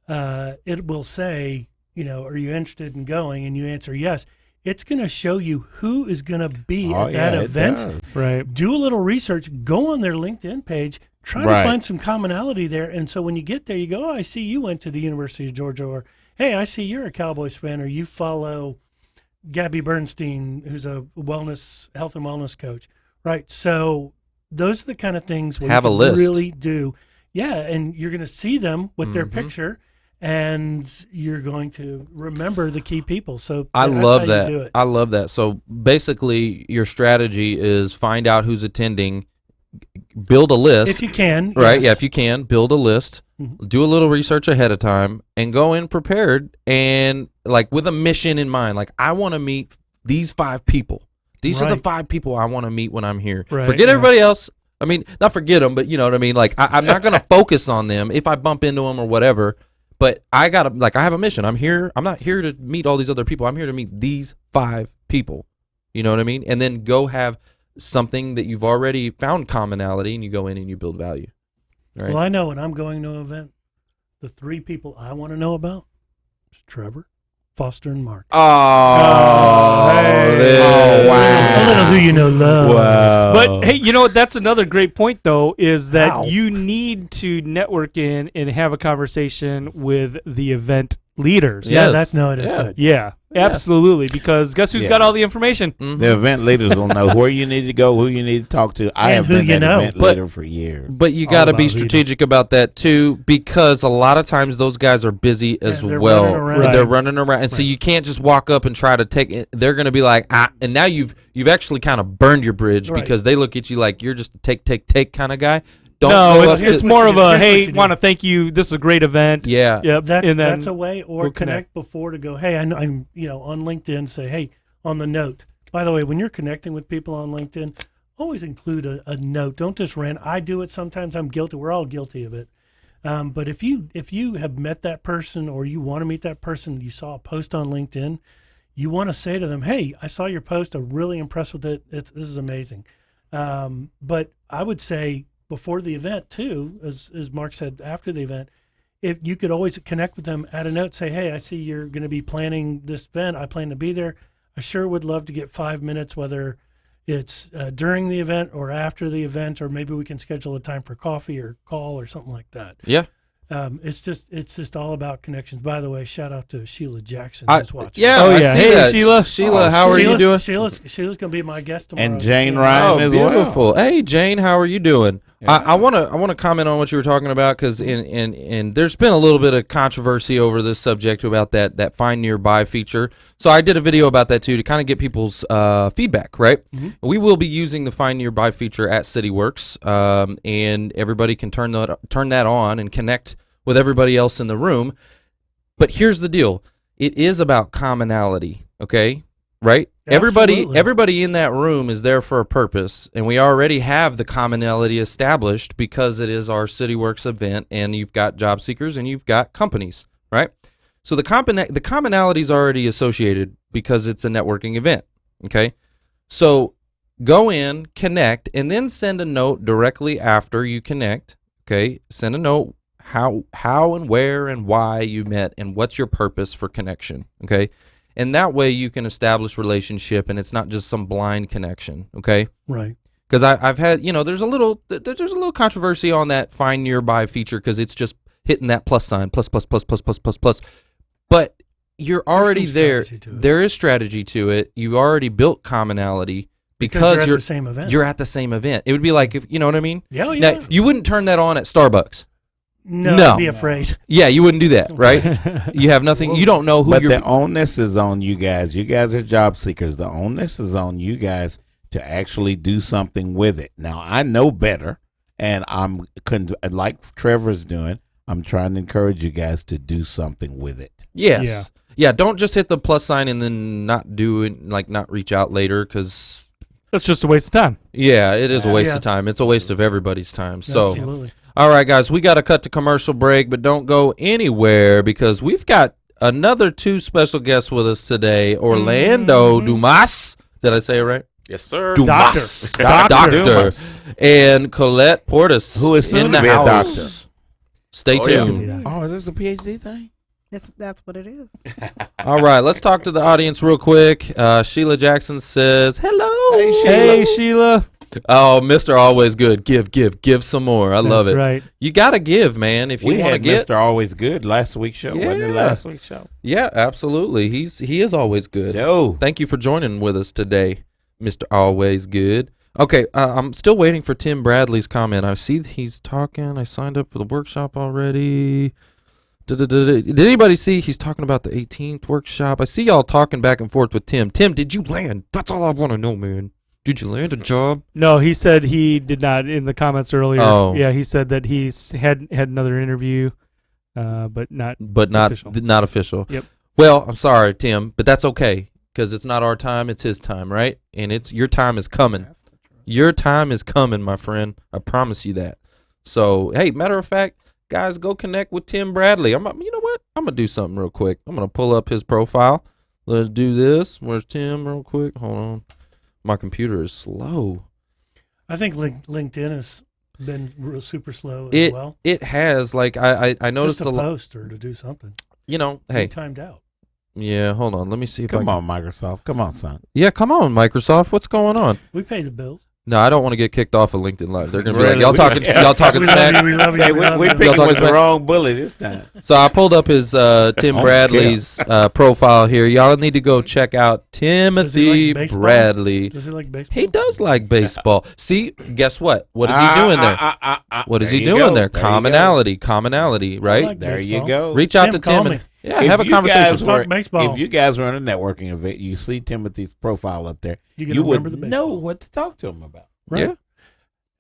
it will say, are you interested in going? And you answer yes. It's going to show you who is going to be at that event. Right. Do a little research. Go on their LinkedIn page. Try to find some commonality there. And so when you get there, you go, oh, I see you went to the University of Georgia. Or, hey, I see you're a Cowboys fan. Or you follow Gabby Bernstein, who's a health and wellness coach. Right. So those are the kind of things where have you a list. Really do. Yeah. And you're going to see them with their picture. And you're going to remember the key people. So I love that. I love that. So basically, your strategy is find out who's attending, build a list. If you can. Right, yes. yeah, if you can, build a list, do a little research ahead of time, and go in prepared and like with a mission in mind. Like, I want to meet these 5 people. These are the 5 people I want to meet when I'm here. Right, forget everybody else. I mean, not forget them, but you know what I mean? Like, I'm not going to focus on them if I bump into them or whatever. But I have a mission. I'm here. I'm not here to meet all these other people. I'm here to meet these 5 people. You know what I mean? And then go have something that you've already found commonality, and you go in and you build value. Right? Well, I know when I'm going to an event, the 3 people I want to know about is Trevor, Foster, and Mark. Oh, wow. A little who you know love. Wow. But hey, that's another great point though, is that you need to network in and have a conversation with the event leaders. Yeah, Yes. it is Yeah. good. Yeah, absolutely. Because guess who's Yeah. got all the information? The event leaders will know where you need to go, who you need to talk to. I And have who been you that know. event But- leader for years. But you All got to about be who you know. strategic about that too, because a lot of times those guys are busy as they're well. running around. Right. They're running around, and so you can't just walk up and try to take it. They're going to be like, and now you've actually kind of burned your bridge Right. because they look at you like you're just a take kind of guy. Don't No, go it's up to- it's more of a Here's what hey, you do. want to thank you. This is a great event. yeah. Yep. That's and then that's a way, or we'll connect before to go. Hey, I'm on LinkedIn. Say, hey, on the note. By the way, when you're connecting with people on LinkedIn, always include a note. Don't just I do it sometimes. I'm guilty. We're all guilty of it. But if you have met that person or you want to meet that person, you saw a post on LinkedIn, you want to say to them, hey, I saw your post. I'm really impressed with it. This is amazing. But I would say before the event too, as Mark said, after the event, if you could always connect with them, add a note, say, hey, I see you're going to be planning this event. I plan to be there. I sure would love to get 5 minutes, whether it's during the event or after the event, or maybe we can schedule a time for coffee or call or something like that. Yeah. It's just all about connections. By the way, shout out to Sheila Jackson I- who's watching. yeah. Oh, I yeah. see Hey, that. Sheila. Sheila, how are you doing? Sheila's going to be my guest tomorrow. And Jane Yeah. Ryan Oh, as well. beautiful. Hey, Jane, how are you doing? Yeah. I want to comment on what you were talking about because in there's been a little bit of controversy over this subject about that Find Nearby feature. So I did a video about that too to kind of get people's feedback. Right? Mm-hmm. We will be using the Find Nearby feature at CityWorks, and everybody can turn that on and connect with everybody else in the room. But here's the deal: it is about commonality. Okay, right? Absolutely. Everybody in that room is there for a purpose, and we already have the commonality established because it is our CityWorks event, and you've got job seekers and you've got companies, right? So the commonality is already associated because it's a networking event, okay? So go in, connect, and then send a note directly after you connect, okay? Send a note how and where and why you met and what's your purpose for connection, okay? And that way you can establish relationship, and it's not just some blind connection, okay? Right. Because I've had, there's a little controversy on that Find Nearby feature because it's just hitting that plus sign, plus. But you're already some there. strategy to it. There is strategy to it. You already built commonality Because because you're at the same event. You're at the same event. It would be like if you know what I mean. Yeah, yeah. Now you wouldn't turn that on at Starbucks. No, No. I'd be afraid. Yeah, you wouldn't do that, right? You have nothing. You don't know who But you're. the onus is on you guys. You guys are job seekers. The onus is on you guys to actually do something with it. Now, I know better, and like Trevor's doing, I'm trying to encourage you guys to do something with it. Yes. Yeah. Don't just hit the plus sign and then not do it, not reach out later, because That's just a waste of time. yeah, it is a waste Yeah. of time. It's a waste of everybody's time. So, Absolutely. all right, guys, we got to cut to commercial break, but don't go anywhere because we've got another two special guests with us today. Orlando Dumas. Did I say it right? Yes, sir. Dumas. Dr. Dumas. And Collette Portis. Who is soon in to the be a house. doctor. Stay Oh, yeah. tuned. Oh, is this a PhD thing? That's what it is. All right, let's talk to the audience real quick. Sheila Jackson says, hello. Hey, Sheila. Hey, Sheila. Oh, Mr. Always Good. Give some more. I love That's it. right. You got to give, man. If you We want to had get. Mr. Always Good last week's show. Wasn't it Yeah. last week's show? Yeah, absolutely. He is always good. Joe. Thank you for joining with us today, Mr. Always Good. Okay, I'm still waiting for Tim Bradley's comment. I see he's talking. I signed up for the workshop already. Did anybody see he's talking about the 18th workshop? I see y'all talking back and forth with Tim. Tim, did you land? That's all I want to know, man. Did you land a job? No, he said he did not in the comments earlier. Oh. Yeah, he said that he's had another interview, but not. But not Official. not official. Yep. Well, I'm sorry, Tim, but that's okay because it's not our time, it's his time, right? And it's your time is coming. Your time is coming, my friend. I promise you that. So, hey, matter of fact, guys, go connect with Tim Bradley. You know what? I'm gonna do something real quick. I'm gonna pull up his profile. Let's do this. Where's Tim? Real quick. Hold on. My computer is slow. I think LinkedIn has been super slow as well. It has like I noticed Just a to lot. post or to do something. Hey, Timed out. yeah. Hold on. Let me see if I Come can. on, Microsoft. Come on, son. Yeah, come on, Microsoft. What's going on? We pay the bills. No, I don't want to get kicked off of LinkedIn Live. They're gonna be Really? like, y'all talking We smack. love you. We love you. Say, We love we you. picking talking with the about- wrong bully this time. So I pulled up his Tim Oh, Bradley's profile here. Y'all need to go check out Timothy like baseball? Bradley. Does he like baseball? He does like baseball. See, guess what? What is he doing there? What is There he you doing go. there? There you go. Commonality, I right? like There you baseball. go. Reach out Tim, to call Tim. me. Yeah, If have a you conversation. guys Talk were- baseball. If you guys were in a networking event, you see Timothy's profile up there, You can you remember would the know baseball. what to talk to him about. Right. Yeah.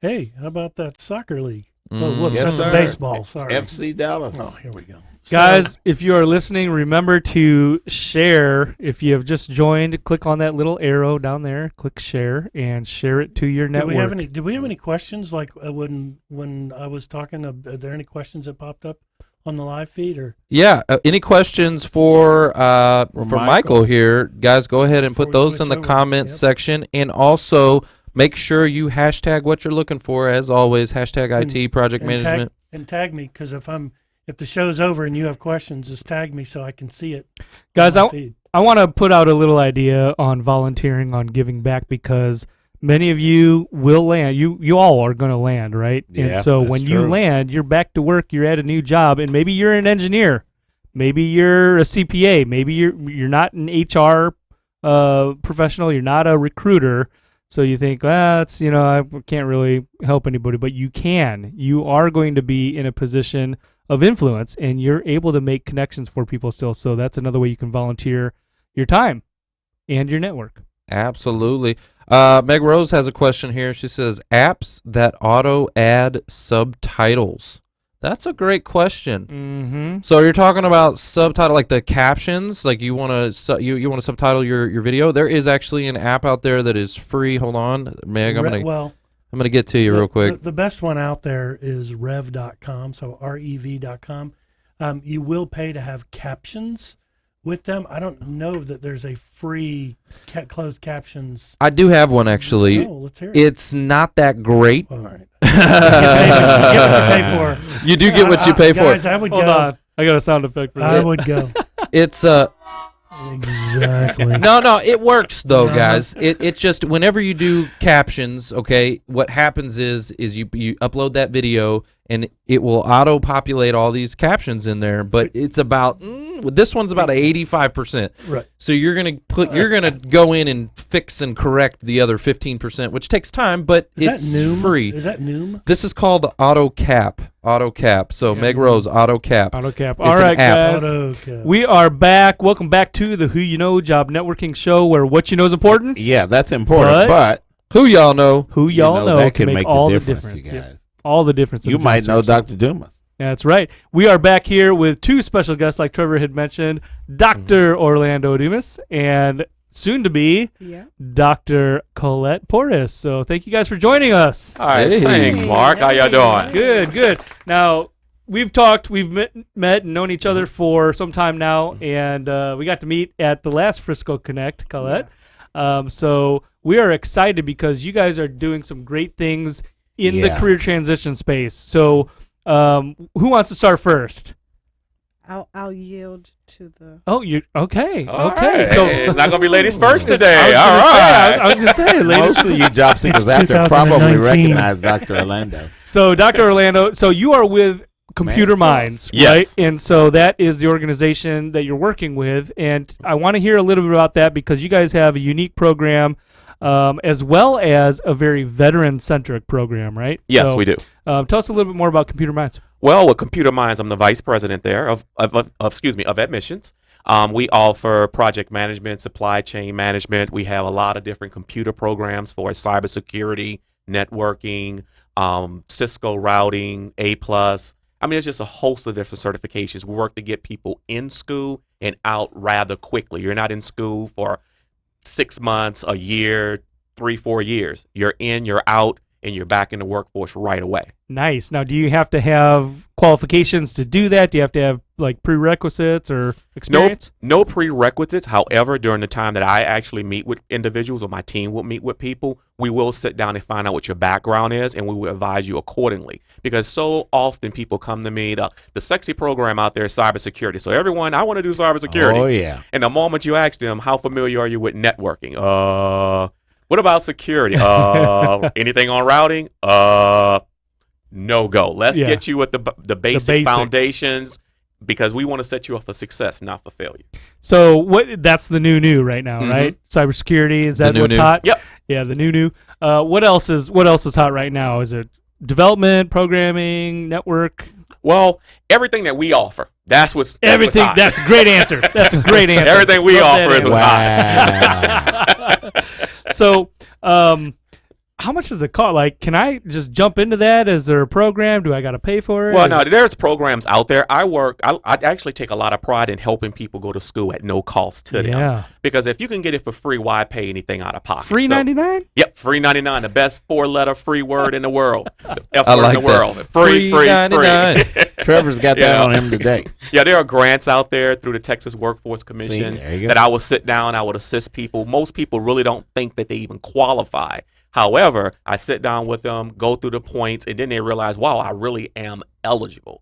Hey, how about that soccer league? Mm. Oh, whoops, Yes, that's sir. baseball. Sorry. FC Dallas. Oh, here we go. Guys, if you are listening, remember to share. If you have just joined, click on that little arrow down there, click share, and share it to your Did network. we have any questions? Like when I was talking, are there any questions that popped up on the live feed or? Yeah. Any questions for Michael. Michael here, guys? Go ahead and Before put we those switch in the over, comments yep. section, and also make sure you hashtag what you're looking for. As always, hashtag IT project management. Tag me because if the show's over and you have questions, just tag me so I can see it. Guys, on my feed. I want to put out a little idea on volunteering, on giving back, because many of you will land. You all are going to land, right? Yeah, and so that's when you true. land, you're back to work. You're at a new job, and maybe you're an engineer, maybe you're a CPA, maybe you're not an HR professional, you're not a recruiter. So you think, it's I can't really help anybody, but you can. You are going to be in a position of influence, and you're able to make connections for people still. So that's another way you can volunteer your time and your network. Absolutely. Meg Rose has a question here. She says, apps that auto add subtitles. That's a great question. Mm-hmm. So you're talking about subtitle, like the captions, like you want to you want to subtitle your video. There is actually an app out there that is free. Hold on, Meg, I'm gonna get to you real quick. The best one out there is rev.com, so rev.com. You will pay to have captions with them. I don't know that there's a free closed captions. I do have one actually. Oh, let's hear it. It's not that great. All right. You get what you pay for. You do get what you pay for. Guys, I would Hold go. on. I got a sound effect for I that. would go. It's Exactly. No, it works though, Uh-huh. guys. It's just whenever you do captions, okay, what happens is you upload that video and it will auto populate all these captions in there, but it's about this one's about 85%. Right. So you're gonna go in and fix and correct the other 15%, which takes time, but Is it's that Noom? free. Is that Noom? This is called auto cap. So Meg Rose, auto cap. AutoCap. It's All an right, app. guys. Okay. We are back. Welcome back to the Who You Know Job Networking Show, where what you know is important. Yeah, that's important, but Who y'all know? Who y'all know that can can make make all the the difference, difference. you Yeah. guys. All the difference. in You the might job know search. Dr. Dumas. That's right. We are back here with two special guests, like Trevor had mentioned, Dr. Orlando Dumas and soon to be Dr. Collette Portis. So thank you guys for joining us. All right, Hey. thanks, Mark. How y'all doing? Good. Now, we've met and known each other for some time now, and we got to meet at the last Frisco Connect, Collette. So we are excited because you guys are doing some great things in the Yeah. career transition space. So who wants to start first? I'll yield to the. Oh, you okay? All Okay, right. so It's not gonna be ladies first I today. was All gonna say- right. I was gonna say, ladies. Most of you job seekers It's out there probably 2019. recognize Dr. Orlando. So, Dr. Orlando, so you are with Computer Man, Minds, yes. right? And so that is the organization that you're working with, and I want to hear a little bit about that because you guys have a unique program, as well as a very veteran-centric program, right? Yes, So, we do. Tell us a little bit more about Computer Minds. Well, with Computer Minds, I'm the vice president there of admissions. We offer project management, supply chain management. We have a lot of different computer programs for cybersecurity, networking, Cisco routing, A+. I mean, it's just a host of different certifications. We work to get people in school and out rather quickly. You're not in school for 6 months, a year, 3-4 years. You're in, you're out, and you're back in the workforce right away. Nice. Now, do you have to have qualifications to do that? Do you have to have like prerequisites or experience? No prerequisites. However, during the time that I actually meet with individuals or my team will meet with people, we will sit down and find out what your background is, and we will advise you accordingly. Because so often people come to me, the sexy program out there is cybersecurity. So everyone, I want to do cybersecurity. Oh, yeah. And the moment you ask them, how familiar are you with networking? What about security? Anything on routing? No go. Let's get you with the basic foundations, because we want to set you up for success, not for failure. So that's the new right now, right? Cybersecurity, is that what's hot? Yep. Yeah, the new. What else is hot right now? Is it development, programming, network? Well, everything that we offer. That's what's everything. Hot. That's a great answer. That's a great answer. Everything we offer is what's hot. So, how much does it cost? Like, can I just jump into that? Is there a program? Do I got to pay for it? Well, no, there's programs out there. I actually take a lot of pride in helping people go to school at no cost to them. Yeah. Because if you can get it for free, why pay anything out of pocket? Free 99? Yep, free 99. The best 4-letter free word in the world. The F I word like in the world. that. Free, free, 99. free. Trevor's got that on him today. Yeah, there are grants out there through the Texas Workforce Commission that I will sit down, I would assist people. Most people really don't think that they even qualify. However, I sit down with them, go through the points, and then they realize, wow, I really am eligible.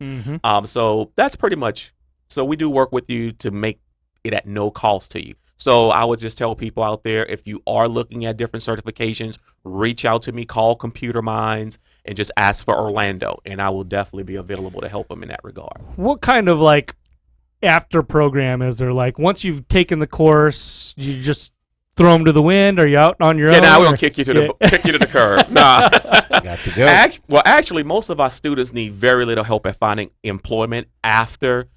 So that's pretty much, so we do work with you to make it at no cost to you. So I would just tell people out there, if you are looking at different certifications, reach out to me, call Computer Minds, and just ask for Orlando, and I will definitely be available to help them in that regard. What kind of like after program is there? Like once you've taken the course, you just throw them to the wind? Are you out on your own? Yeah, now we're gonna kick you to the curb. Nah. Got to go. Actually, most of our students need very little help at finding employment after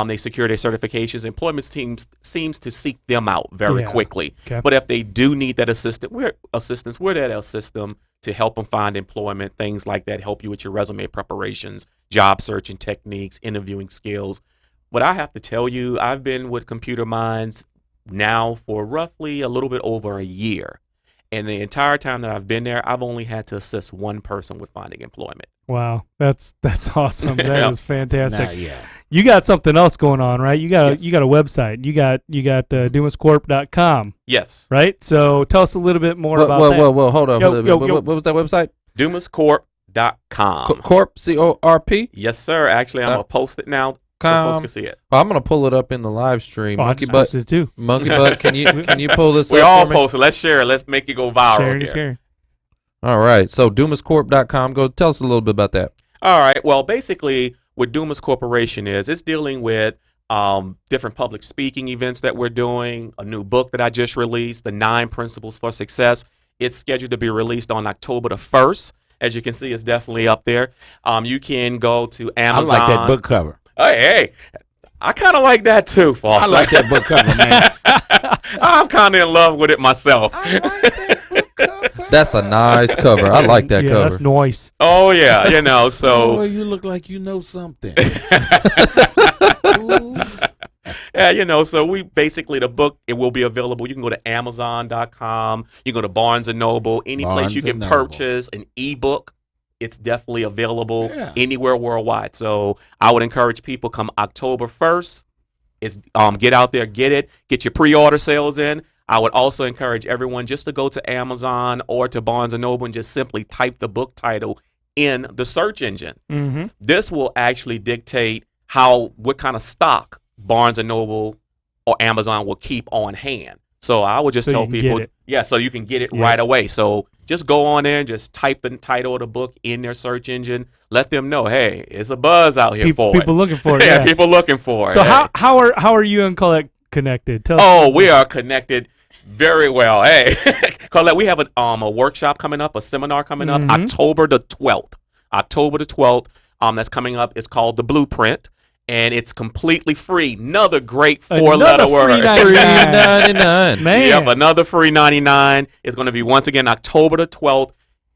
they secure their certifications. Employment teams seems to seek them out very quickly. Okay. But if they do need that assistance, we're there to assist them to help them find employment, things like that, help you with your resume preparations, job searching techniques, interviewing skills. But I have to tell you, I've been with Computer Minds now for roughly a little bit over a year. And the entire time that I've been there, I've only had to assist one person with finding employment. Wow, that's awesome. That is fantastic. Yeah. You got something else going on, right? You got a website. You got DumasCorp.com. Yes. Right. So tell us a little bit more about that. Whoa, hold on. What was that website? DumasCorp.com. Corp, C-O-R-P? Yes, sir. Actually, I'm gonna post it now so folks can see it. Well, I'm gonna pull it up in the live stream. Monkey Butt too. Monkey Butt, can you pull this We up? all post it. Let's share it. Let's make it go viral here. All right. So DumasCorp.com. Go tell us a little bit about that. All right. Well, basically, what Dumas Corporation is, it's dealing with different public speaking events that we're doing, a new book that I just released, The 9 Principles for Success. It's scheduled to be released on October the 1st. As you can see, it's definitely up there. You can go to Amazon. I like that book cover. Hey, I kind of like that too, Foster. I like that book cover, man. I'm kind of in love with it myself. I like that book cover. That's a nice cover. I like that cover. That's nice. Oh, yeah, so. Boy, you look like you know something. Yeah, so we basically, the book, it will be available. You can go to Amazon.com. You can go to Barnes & Noble. Any place you can purchase an ebook. It's definitely available anywhere worldwide. So I would encourage people, come October 1st, get out there, get it, get your pre-order sales in. I would also encourage everyone just to go to Amazon or to Barnes & Noble and just simply type the book title in the search engine. Mm-hmm. This will actually dictate what kind of stock Barnes & Noble or Amazon will keep on hand. So I would just tell people, so you can get it right away. So just go on there and just type the title of the book in their search engine. Let them know, hey, it's a buzz out here for it. People looking for it. Yeah, people looking for it. So how are you and Collette connected? Tell us. We are connected very well. Hey, Collette, we have a workshop coming up, a seminar coming up, October the 12th. October the 12th. That's coming up. It's called The Blueprint. And it's completely free. Another great 4-letter word. Free 99. Man. Yep, another free 99. It's going to be, once again, October the 12th.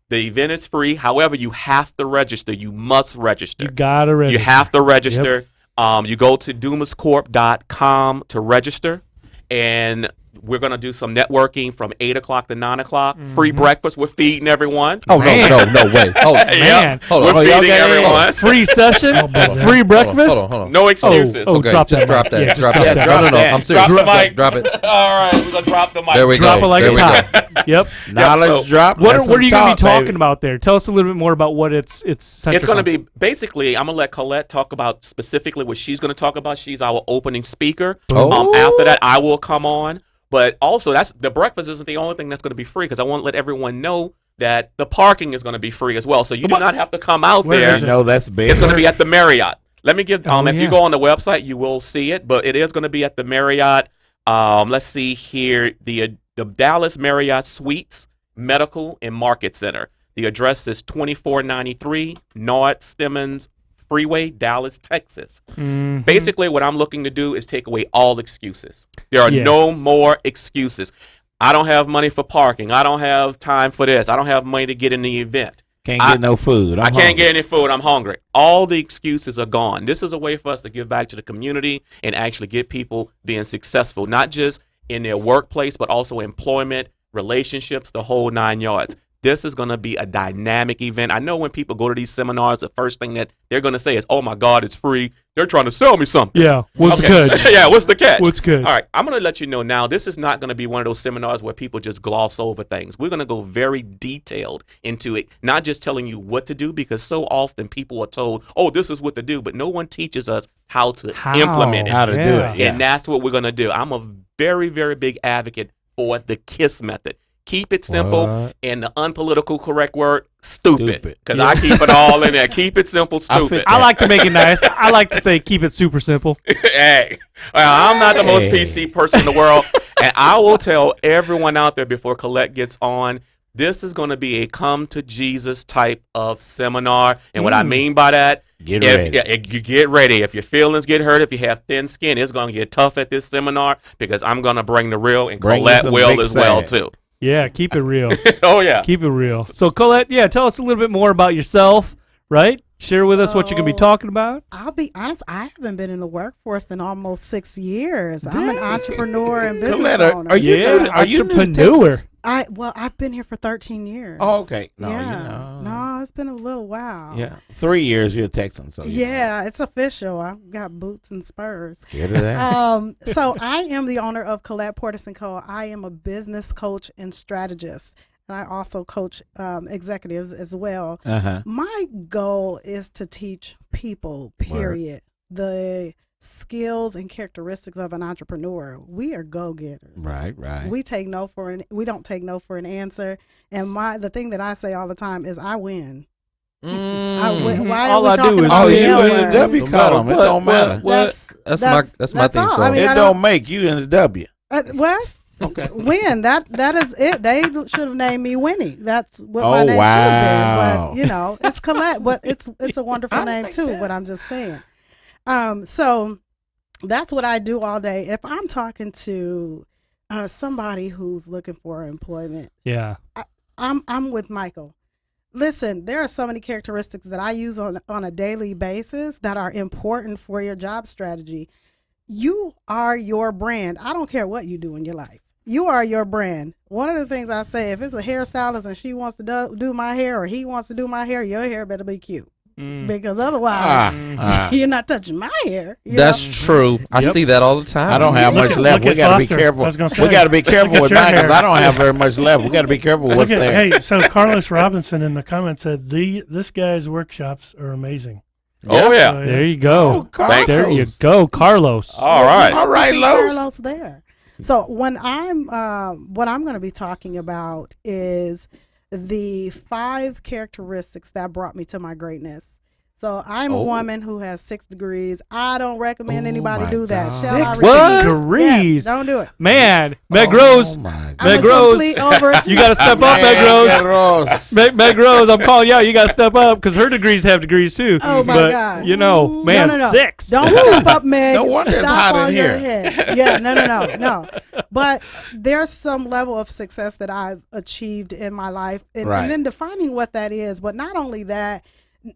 The event is free. However, you have to register. You must register. You got to register. You have to register. You go to DumasCorp.com to register. And we're going to do some networking from 8 o'clock to 9 o'clock. Free breakfast. We're feeding everyone. Oh, no way. Oh, man. Hold on. We're feeding everyone. Free session? Free breakfast? Hold on. No excuses. Okay, just drop that. Drop that. No. I'm serious. Drop the mic. Drop it. All right, we're going to drop the mic. There we go. Drop it like it's hot. Yep. Knowledge drop. What are you going to be talking about there? Tell us a little bit more about what it's It's going to be, basically, I'm going to let Collette talk about specifically what she's going to talk about. She's our opening speaker. Oh. After that, I will come on. But also, that's the breakfast isn't the only thing that's going to be free, because I want to let everyone know that the parking is going to be free as well. So you do not have to come out Where there. is it? No, that's big. It's going to be at the Marriott. Let me give. If yeah. you go on the website, you will see it. But it is going to be at the Marriott. Let's see here, the Dallas Marriott Suites Medical and Market Center. The address is 2493 North Stemmons Freeway, Dallas, Texas. Mhm. Basically, what I'm looking to do is take away all excuses. There are Yeah. no more excuses. I don't have money for parking. I don't have time for this. I don't have money to get in the event. Can't get no food. I can't get any food. I'm hungry. All the excuses are gone. This is a way for us to give back to the community and actually get people being successful, not just in their workplace, but also employment, relationships, the whole 9 yards. This is going to be a dynamic event. I know when people go to these seminars, the first thing that they're going to say is, oh my God, it's free. They're trying to sell me something. Yeah. What's Okay. good? Yeah, what's the catch? What's good? All right, I'm going to let you know now, this is not going to be one of those seminars where people just gloss over things. We're going to go very detailed into it, not just telling you what to do, because so often people are told, oh, this is what to do, but no one teaches us how to implement it. How to do it. Yeah. And that's what we're going to do. I'm a very, very big advocate for the KISS method. Keep it simple, What? and the unpolitical correct word, stupid. Stupid. Because I keep it all in there. Keep it simple, stupid. I like to make it nice. I like to say keep it super simple. Hey, well, I'm not the most PC person in the world, and I will tell everyone out there before Collette gets on, this is going to be a come to Jesus type of seminar. And what I mean by that, Get ready. you get ready. If your feelings get hurt, if you have thin skin, it's going to get tough at this seminar, because I'm going to bring the real, and Bring you Collette some will big as well sad. too. Yeah, keep it real. Oh yeah. Keep it real. So Collette, yeah, tell us a little bit more about yourself, right? Share with us what you're going to be So- talking about. I'll be honest, I haven't been in the workforce in almost 6 years. I'm an entrepreneur and business Colette, owner. are you Yeah, new to, are you new to entrepreneur. Texas? I've been here for 13 years. Oh, okay. No, yeah. you know. No, it's been a little while. Yeah. 3 years you're a Texan, so you know. Yeah, it's official. I've got boots and spurs. Get her that. So I am the owner of Collette, Portis & Co. I am a business coach and strategist, and I also coach executives as well. Uh-huh. My goal is to teach people, period, the skills and characteristics of an entrepreneur. We are go-getters. Right. We don't take no for an answer. And the thing that I say all the time is I win. I win. Why All are we I do talking is about Oh, win. you the in the L W word? column. It don't matter. That's my thing all. song. I mean, It don't make you in the W. What? Okay. Win. That is it. They should have named me Winnie. That's what my Oh, name wow. should have been. But it's Collette. But it's a wonderful I name like too. that. But I'm just saying. So that's what I do all day. If I'm talking to somebody who's looking for employment, Yeah. I'm with Michael. Listen, there are so many characteristics that I use on a daily basis that are important for your job strategy. You are your brand. I don't care what you do in your life. You are your brand. One of the things I say, if it's a hairstylist and she wants to do my hair, or he wants to do my hair, your hair better be cute. Because otherwise, you're not touching my hair. you That's know? true. I see that all the time. I don't have much left. We at got to be Foster. careful. I was gonna We say, got to be careful look with at your mine because hair. I don't have very much left. We got to be careful with what's Look at, there. hey, so Carlos Robinson in the comments said this guy's workshops are amazing. Oh yeah. So, There you go. Carlos. There you go, Carlos. All right. All right, See Los. Carlos there. So when what I'm going to be talking about is the 5 characteristics that brought me to my greatness. So I'm a woman who has 6 degrees. I don't recommend anybody my do that. God. Shall I 6 repeat? degrees. Yes, don't do it. Man, Meg Rose. Oh, my I'm Meg a Rose. complete overachiever. You got to step up, Meg Rose. Rose. Meg Rose, I'm calling you out. You got to step up because her degrees have degrees too. Oh, my but, God. You know, man, No. 6. Don't step up, Meg. No wonder it's Stop hot in on your here. head. Yeah, no. But there's some level of success that I've achieved in my life, and Right. then defining what that is. But not only that,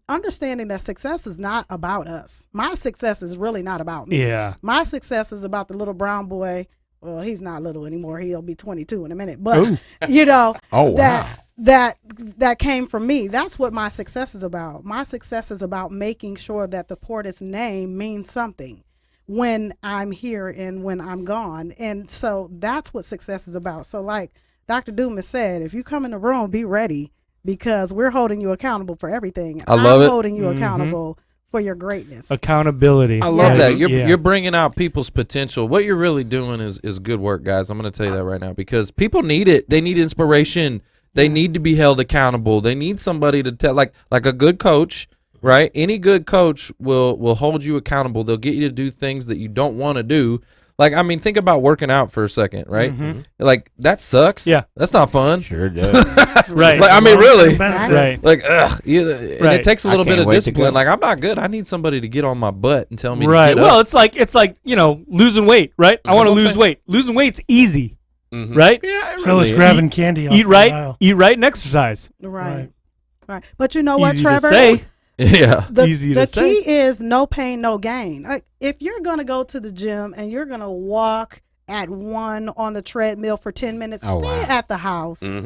understanding that success is not about us. My success is really not about me. Yeah. My success is about the little brown boy. Well, he's not little anymore. He'll be 22 in a minute. But you know, Oh, wow. that came from me. That's what my success is about. My success is about making sure that the Portis name means something when I'm here and when I'm gone. And so that's what success is about. So like Dr. Dumas said, if you come in the room, be ready, because we're holding you accountable for everything. I love I'm it. holding you accountable for your greatness. Accountability. I love that. Yeah. You're bringing out people's potential. What you're really doing is good work, guys. I'm going to tell you that right now because people need it. They need inspiration. They need to be held accountable. They need somebody to tell, like a good coach, right? Any good coach will hold you accountable. They'll get you to do things that you don't want to do. Like, I mean, think about working out for a second, right? Mm-hmm. Like, that sucks. Yeah. That's not fun. Sure does. Right. Like, I mean, really. Right. Like, ugh. And Right. it takes a little I bit can't of wait to discipline. go. Like, I'm not good. I need somebody to get on my butt and tell me Right. to get Well, up. it's like losing weight, right? I want to what I'm lose saying. weight. Losing weight's easy, Mhm. right? Yeah, So it's grabbing candy off Eat the right, aisle. and exercise. Right. Right. But you know what, Easy Trevor? to say. Yeah. The, Easy the to say. key is no pain, no gain. Like, if you're going to go to the gym and you're going to walk at 1 on the treadmill for 10 minutes, Oh, stay wow. at the house. Mhm.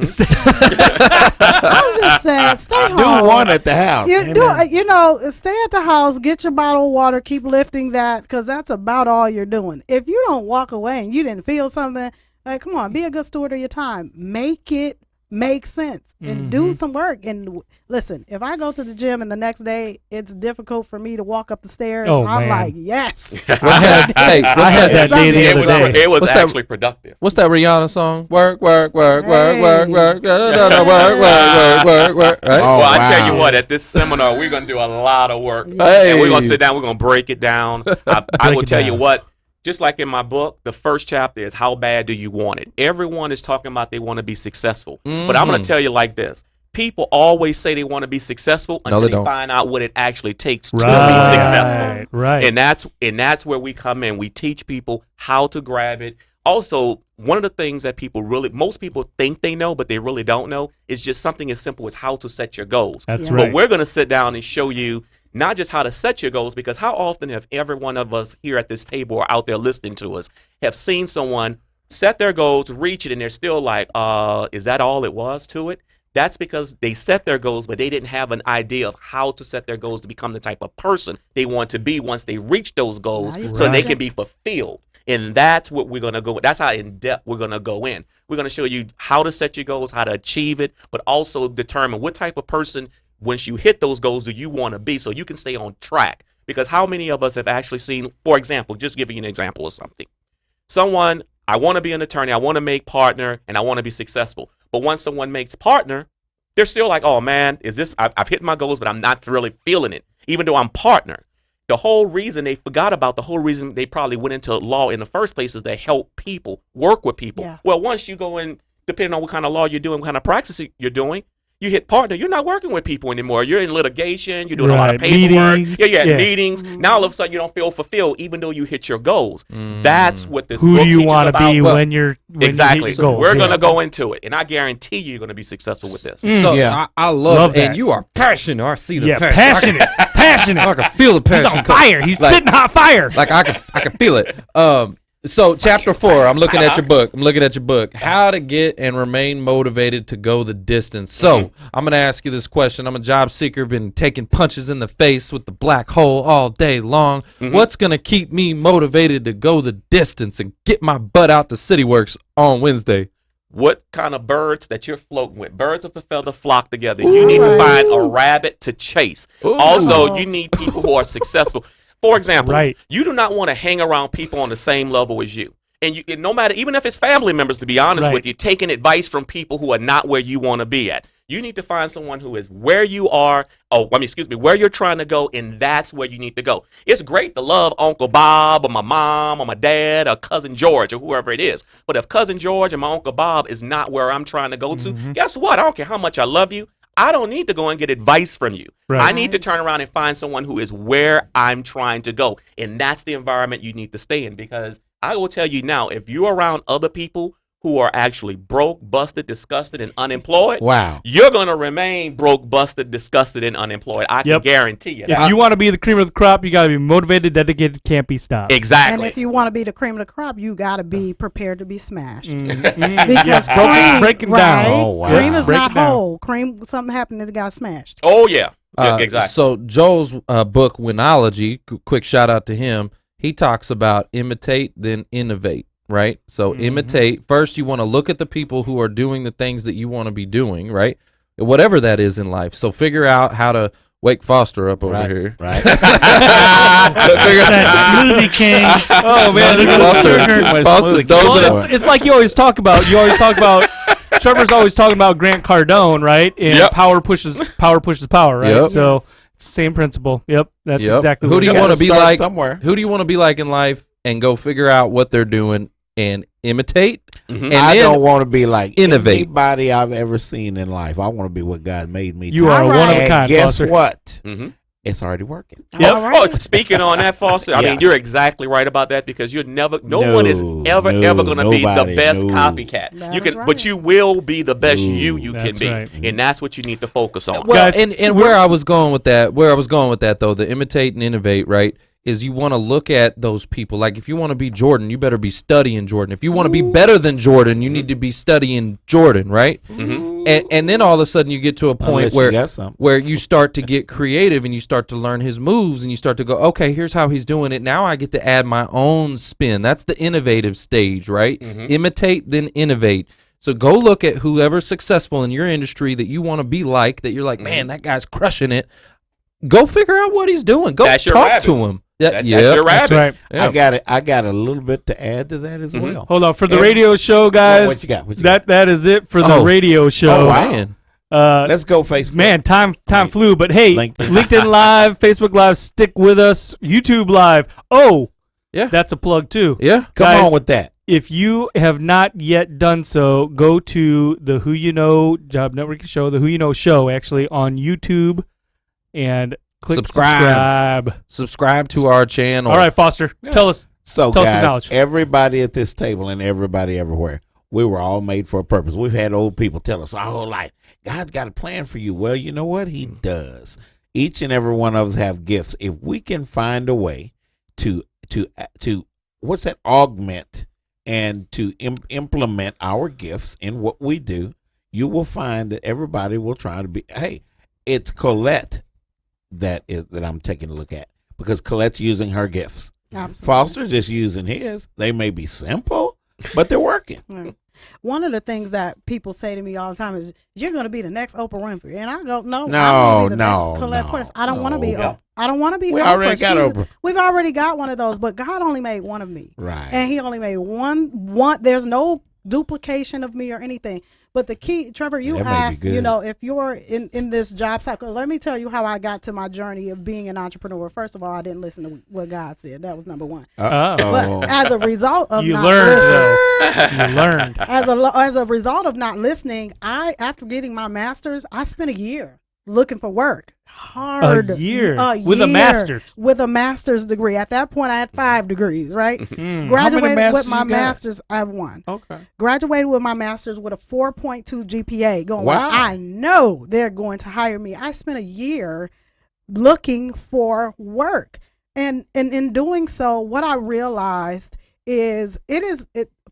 I'm just saying, stay home. Do one at the house. Stay at the house, get your bottle of water, keep lifting that, because that's about all you're doing. If you don't walk away and you didn't feel something, like, come on, be a good steward of your time. Make it make sense and do some work. And listen, if I go to the gym and the next day it's difficult for me to walk up the stairs, Oh, I'm man. like, yes. I had that day the It other was, day. it was What's that? actually productive. What's that Rihanna song? Work, work, work, Hey. work, work, work, work, right? Oh, Well, I tell you wow. what, at this seminar, we're going to do a lot of work. Hey. And we're going to sit down, we're going to break it down. I will it tell you down. what, just like in my book, the first chapter is how bad do you want it? Everyone is talking about they want to be successful. But I'm going to tell you like this. People always say they want to be successful until they they don't. find out what it actually takes to be Right. successful. Right. And that's where we come in. We teach people how to grab it. Also, one of the things that most people think they know, but they really don't know, is just something as simple as how to set your goals. That's Yeah. But right. we're going to sit down and show you not just how to set your goals, because how often have every one of us here at this table or out there listening to us have seen someone set their goals, reach it, and they're still like, is that all it was to it? That's because they set their goals, but they didn't have an idea of how to set their goals to become the type of person they want to be once they reach those goals, Now you so they preaching. can be fulfilled. And that's what we're going to go. That's how in depth we're going to go in. We're going to show you how to set your goals, how to achieve it, but also determine what type of person, once you hit those goals, do you want to be, so you can stay on track. Because how many of us have actually seen, for example, just giving you an example of something. Someone, I want to be an attorney, I want to make partner, and I want to be successful. But once someone makes partner, they're still like, oh man, I've hit my goals, but I'm not really feeling it, even though I'm partner. The whole reason they forgot about, the whole reason they probably went into law in the first place is to help people, work with people. Yes. Well, once you go in, depending on what kind of law you're doing, what kind of practice you're doing, you hit partner, you're not working with people anymore. You're in litigation, you're doing a lot of Right. paperwork. Meetings. Yeah, Yeah. meetings. Now all of a sudden you don't feel fulfilled even though you hit your goals. That's what this Who book do you teaches want to about. be Well, when you Exactly. hit your goals? We're Yeah. going to go into it, and I guarantee you're going to be successful with this. So Yeah. I love, Love that. and you are passionate. I see the Yeah, passion. passionate. I can feel the He's passion. on fire. He's Like- spitting hot fire. Like I can feel it. So chapter 4, I'm looking at your book. How to get and remain motivated to go the distance. So I'm gonna ask you this question. I'm a job seeker, been taking punches in the face with the black hole all day long. What's gonna keep me motivated to go the distance and get my butt out to CityWorks on Wednesday? What kind of birds that you're floating with? Birds of a feather flock together. You need to find a rabbit to chase. Also, you need people who are successful. For example, Right. you do not want to hang around people on the same level as you. And no matter, even if it's family members, to be honest Right. with you, taking advice from people who are not where you want to be at. You need to find someone who is where you are, where you're trying to go, and that's where you need to go. It's great to love Uncle Bob or my mom or my dad or Cousin George or whoever it is. But if Cousin George and my Uncle Bob is not where I'm trying to go to, guess what? I don't care how much I love you. I don't need to go and get advice from you. Right. I need to turn around and find someone who is where I'm trying to go. And that's the environment you need to stay in, because I will tell you now, if you're around other people who are actually broke, busted, disgusted, and unemployed, Wow. you're going to remain broke, busted, disgusted, and unemployed. I can Yep. guarantee you that. If you want to be the cream of the crop, you got to be motivated, dedicated, can't be stopped. Exactly. And if you want to be the cream of the crop, you got to be prepared to be smashed. Mm-hmm. Because break him right? down. Oh, wow. Cream is Break not it down. whole. Cream, something happened, it got smashed. Oh, yeah. Yeah, exactly. So Joel's book, Winology, quick shout out to him. He talks about imitate, then innovate, right? So imitate. First, you want to look at the people who are doing the things that you want to be doing, right? Whatever that is in life. So figure out how to wake Foster up over Right, here. right. That smoothie king. Oh man, Foster, Too much Foster smoothie dozing king. it. it's like you always talk about. Trevor's always talking about Grant Cardone, right? And Yep. power pushes power, right? Yep. So same principle. Yep, that's Yep. exactly Who what do you it is. want to Gotta be start like? somewhere? Who do you want to be like in life, and go figure out what they're doing and imitate, and I then don't want to be like innovate. anybody I've ever seen in life. I want to be what God made me. You to are be. one of a And kind, guess Foster. what? Mhm. It's already working. Yep. All right. Oh, speaking on that, Foster, I Yeah. mean, you're exactly right about that because you're never, no No, one is ever going to be the nobody, best no. copycat. That You is can, right. but you will be the best No. you can That's be, right. and that's what you need to focus on. Well, Guys, and where I was going with that, though, the imitate and innovate, right, is you want to look at those people. Like, if you want to be Jordan, you better be studying Jordan. If you want to be better than Jordan, you need to be studying Jordan, right? And then all of a sudden you get to a point Unless you got something. where you start to get creative and you start to learn his moves and you start to go, okay, here's how he's doing it. Now I get to add my own spin. That's the innovative stage, right? Imitate, then innovate. So go look at whoever's successful in your industry that you want to be like, that you're like, man, that guy's crushing it. Go figure out what he's doing. Go That's your talk rabbit. to him. That's Yeah, your That's rabbit. right. yeah. I got a little bit to add to that as well. Hold on for the And- radio show, guys. What you got? What you that is it for the Oh. radio show. Oh, man. Let's go Facebook. Man, time Wait. flew, but hey, LinkedIn. LinkedIn Live, Facebook Live, stick with us. YouTube Live. Oh, Yeah. that's a plug too. Yeah. Come guys, on with that. If you have not yet done so, go to the Who You Know Job Network show, the Who You Know show, actually on YouTube, and click subscribe. Subscribe to our channel. All right, Foster, tell us. So, Tell us your guys, knowledge. everybody at this table and everybody everywhere, we were all made for a purpose. We've had old people tell us our whole life, God's got a plan for you. Well, you know what? He does. Each and every one of us have gifts. If we can find a way to what's that, augment and to implement our gifts in what we do, you will find that everybody will try to be. Hey, it's Collette that I'm taking a look at, because Colette's using her gifts. Absolutely. Foster's just using his. They may be simple, but they're working. Right. One of the things that people say to me all the time is, "You're going to be the next Oprah Winfrey," and I go, "No, No, I wanna be the no, next Collette no, Portis. I don't want to be. no. I don't want to be. We Oprah. already got Oprah. We've already got one of those, but God only made one of me, Right. and He only made one. There's no duplication of me or anything. But the key, Trevor, you That may be asked, good. if you're in this job cycle, let me tell you how I got to my journey of being an entrepreneur. First of all, I didn't listen to what God said. That was number one. Oh. But as a result of You not learned, listening, though. You learned. as a result of not listening, after getting my master's, I spent a year looking for work. Hard. A year? A With a year. master's? With a master's degree. At that point, I had 5 degrees, right? Mm. Graduated masters with my you got? master's. I have 1. Okay. Graduated with my master's with a 4.2 GPA. Going, Wow. I know they're going to hire me. I spent a year looking for work. And in doing so, what I realized is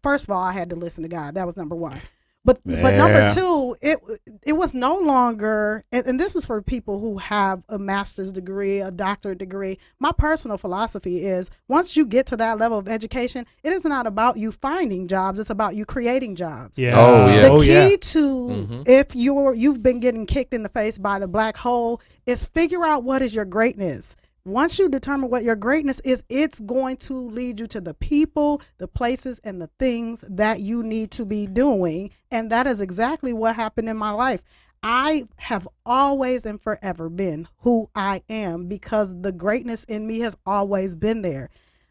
first of all, I had to listen to God. That was number one. But number Yeah. two, it was no longer, and this is for people who have a master's degree, a doctorate degree. My personal philosophy is, once you get to that level of education, it is not about you finding jobs; it's about you creating jobs. Yeah. Oh, yeah. The key yeah. to if you've been getting kicked in the face by the black hole is figure out what is your greatness. Once you determine what your greatness is, it's going to lead you to the people, the places, and the things that you need to be doing. And that is exactly what happened in my life. I have always and forever been who I am because the greatness in me has always been there.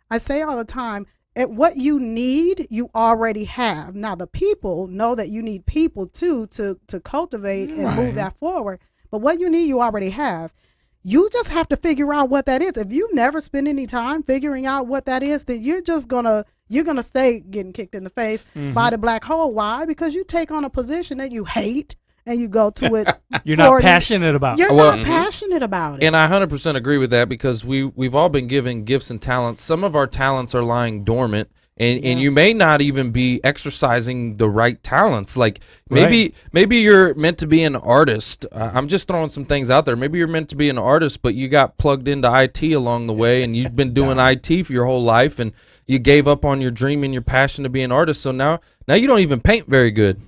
I say all the time, what you need, you already have. Now, the people know that you need people too to cultivate and move that forward. But what you need, you already have. You just have to figure out what that is. If you never spend any time figuring out what that is, then you're gonna stay getting kicked in the face by the black hole. Why? Because you take on a position that you hate and you go to it. You're not passionate about. You're Well, not passionate about it. And I 100% agree with that because we've all been given gifts and talents. Some of our talents are lying dormant. And you may not even be exercising the right talents. Like maybe you're meant to be an artist. I'm just throwing some things out there. Maybe you're meant to be an artist, but you got plugged into IT along the way, and you've been doing IT for your whole life, and you gave up on your dream and your passion to be an artist. So now you don't even paint very good.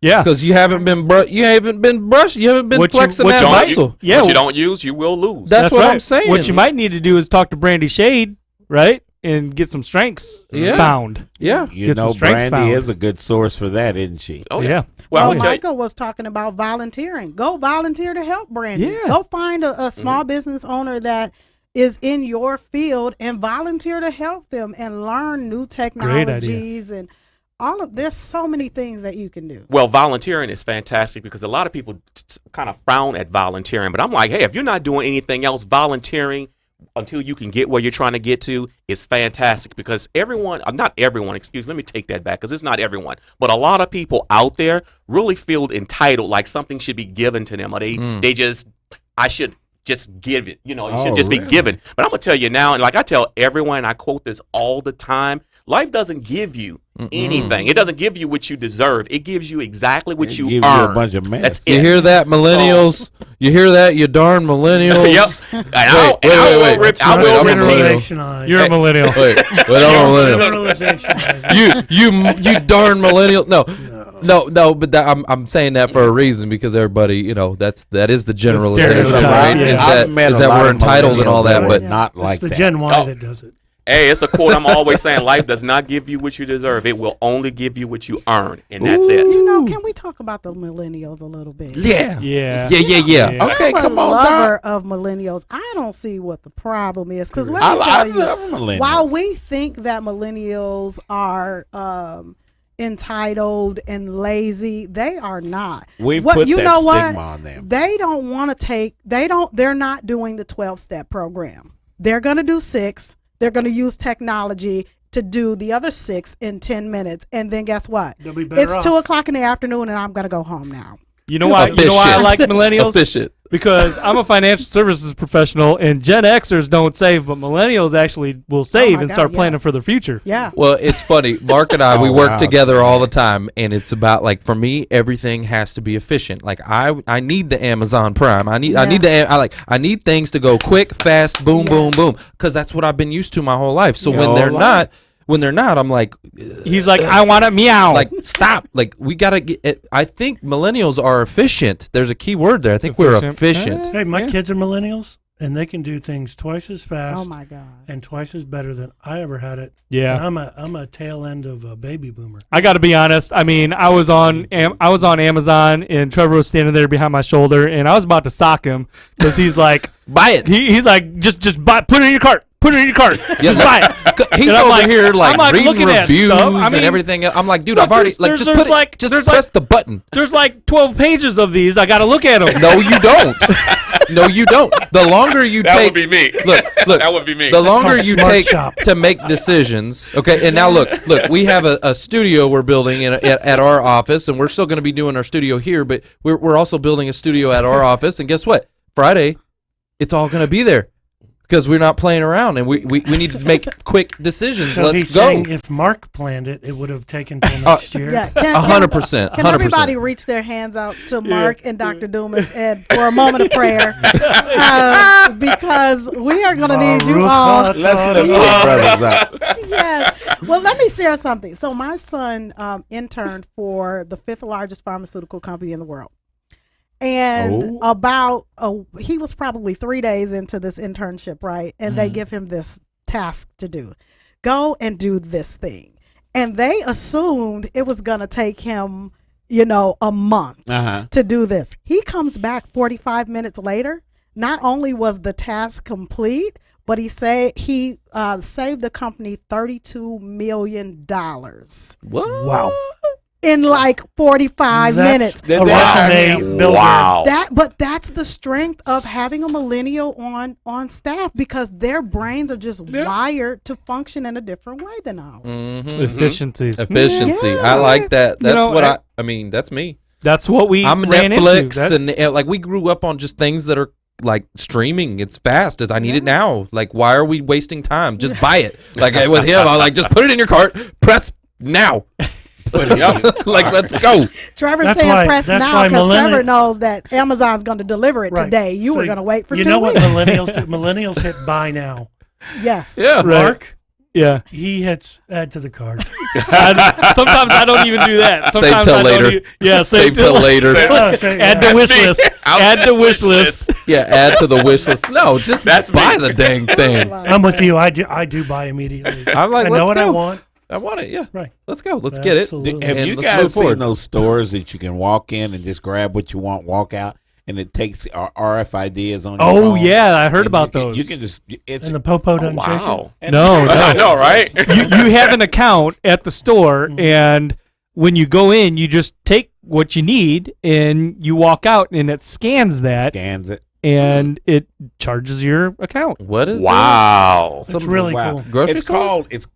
Yeah. Because you haven't been you haven't been flexing that muscle. Yeah. What you don't use, you will lose. That's what right. I'm saying. What you might need to do is talk to Brandy Shade, right? And get some strengths found. Yeah. You Get some know, strengths Brandy found. is a good source for that, isn't she? Oh, Yeah. Well, Well, I'm tell you, Michael was talking about volunteering. Go volunteer to help Brandy. Yeah. Go find a small business owner that is in your field and volunteer to help them and learn new technologies and all of. There's so many things that you can do. well, volunteering is fantastic because a lot of people kind of frown at volunteering. But I'm like, hey, if you're not doing anything else, volunteering until you can get where you're trying to get to is fantastic because everyone, not everyone, let me take that back because it's not everyone, but a lot of people out there really feel entitled, like something should be given to them, or I should just give it, it should just be given. But I'm going to tell you now, and like I tell everyone, and I quote this all the time, life doesn't give you anything. It doesn't give you what you deserve. It gives you exactly what you gives earn. you a bunch of mess. That's You it. hear that, millennials? You hear that, you darn millennials? Yep. And I will I'm a repeat millennial. it. You're a millennial. Wait, I'm a millennial. You darn millennial. No, but I'm saying that for a reason because everybody, that is the generalization, stereotype, right? yeah. Is that we're entitled and all that, but not like It's the that. Gen Y that does it. Hey, it's a quote I'm always saying. Life does not give you what you deserve. It will only give you what you earn. And that's it. Can we talk about the millennials a little bit? yeah. Yeah. Okay, I'm come a on, lover Doc. of millennials. I don't see what the problem is because let I me tell you, love millennials. while we think that millennials are entitled and lazy, they are not. We What put you that know stigma what? on them. They don't want to take. They're not doing the 12-step program. They're going to do 6. They're going to use technology to do the other 6 in 10 minutes, and then guess what? They'll be better It's off. 2:00 in the afternoon, and I'm going to go home now. You know why I like millennials? Efficient. Because I'm a financial services professional, and Gen Xers don't save, but millennials actually will save my and God, start planning yes. for the future. Yeah. Well, it's funny. Mark and I, we Oh, work wow. together all the time, and it's about for me, everything has to be efficient. Like I need the Amazon Prime. I need things to go quick, fast, boom, boom, boom, because that's what I've been used to my whole life. So when they're not, I'm like, He's like, I want to meow. like stop. Like we gotta get. I think millennials are efficient. There's a key word there. I think we're efficient. Hey, my kids are millennials, and they can do things twice as fast Oh my God. and twice as better than I ever had it. Yeah. And I'm a tail end of a baby boomer. I got to be honest. I mean, I was on Amazon, and Trevor was standing there behind my shoulder, and I was about to sock him because he's like, Buy it. he's like, just buy, put it in your cart. Put it in your cart. Yeah, Just buy it. He's And I'm over like- here I'm like reading looking at reviews stuff. I mean, and everything. I'm like, dude, look, I've already there's- just there's put like- it. Just there's press the button. There's like 12 pages of these. I got to look at them. No, you don't. No, you don't. The longer you That take, would be me. look, That would be me. the longer called you Smart take Shop. to make decisions. Okay, and now look, we have a studio we're building at our office, and we're still going to be doing our studio here, but we're also building a studio at our office. And guess what? Friday, it's all going to be there. Because we're not playing around, and we need to make quick decisions. So Let's he's go. saying if Mark planned it, it would have taken till next year. Yeah. 100%. Can everybody reach their hands out to Mark and Dr. Dumas Ed for a moment of prayer? Because we are going to need you all. Let's lift your brothers up. Yes. Well, let me share something. So my son interned for the 5th largest pharmaceutical company in the world. And he was probably 3 days into this internship, right? And they give him this task to do. Go and do this thing. And they assumed it was going to take him, a month to do this. He comes back 45 minutes later. Not only was the task complete, but he saved the company $32 million. What? Wow. In like 45 minutes. A Russian builder. Wow. But that's the strength of having a millennial on staff because their brains are just wired to function in a different way than ours. Mm-hmm. Efficiencies. Efficiency. Yeah. I like that. That's know, what I mean, that's me. That's what we I'm ran Netflix, into. and like we grew up on just things that are like streaming. It's fast. I need it now. Like, why are we wasting time? Just buy it. Like with him, I like just put it in your cart. Press now. Like, let's go. Trevor's That's saying why- press that's now why because Trevor millennial- knows that Amazon's going to deliver it Right. today. You So were going to wait for 2 You know what weeks. millennials do? Millennials hit buy now. Yes. Yeah. Right. Mark, Yeah. He hits add to the cart. Sometimes I don't even do that. Save Sometimes till I don't later. Yeah, Save till later. Add to wish list. Add to wish list. Yeah, add to the wish list. No, just buy the dang thing. I'm with you. I do buy immediately. I'm like, I let's know what go. I want. I want it. Yeah. Right. Let's go. Let's get it. Absolutely. Have And you let's guys move forward. seen those stores that you can walk in and just grab what you want, walk out, and it takes RFID is on your Oh, phone? yeah. I heard And about you can- those. You can just, it's And the popo doesn't chase you. Wow. No, I know, right? you have an account at the store, and when you go in, you just take what you need and you walk out, and it scans that, scans it. and it charges your account. What is Wow. It's really Wow. cool. Grocery It's store? called it's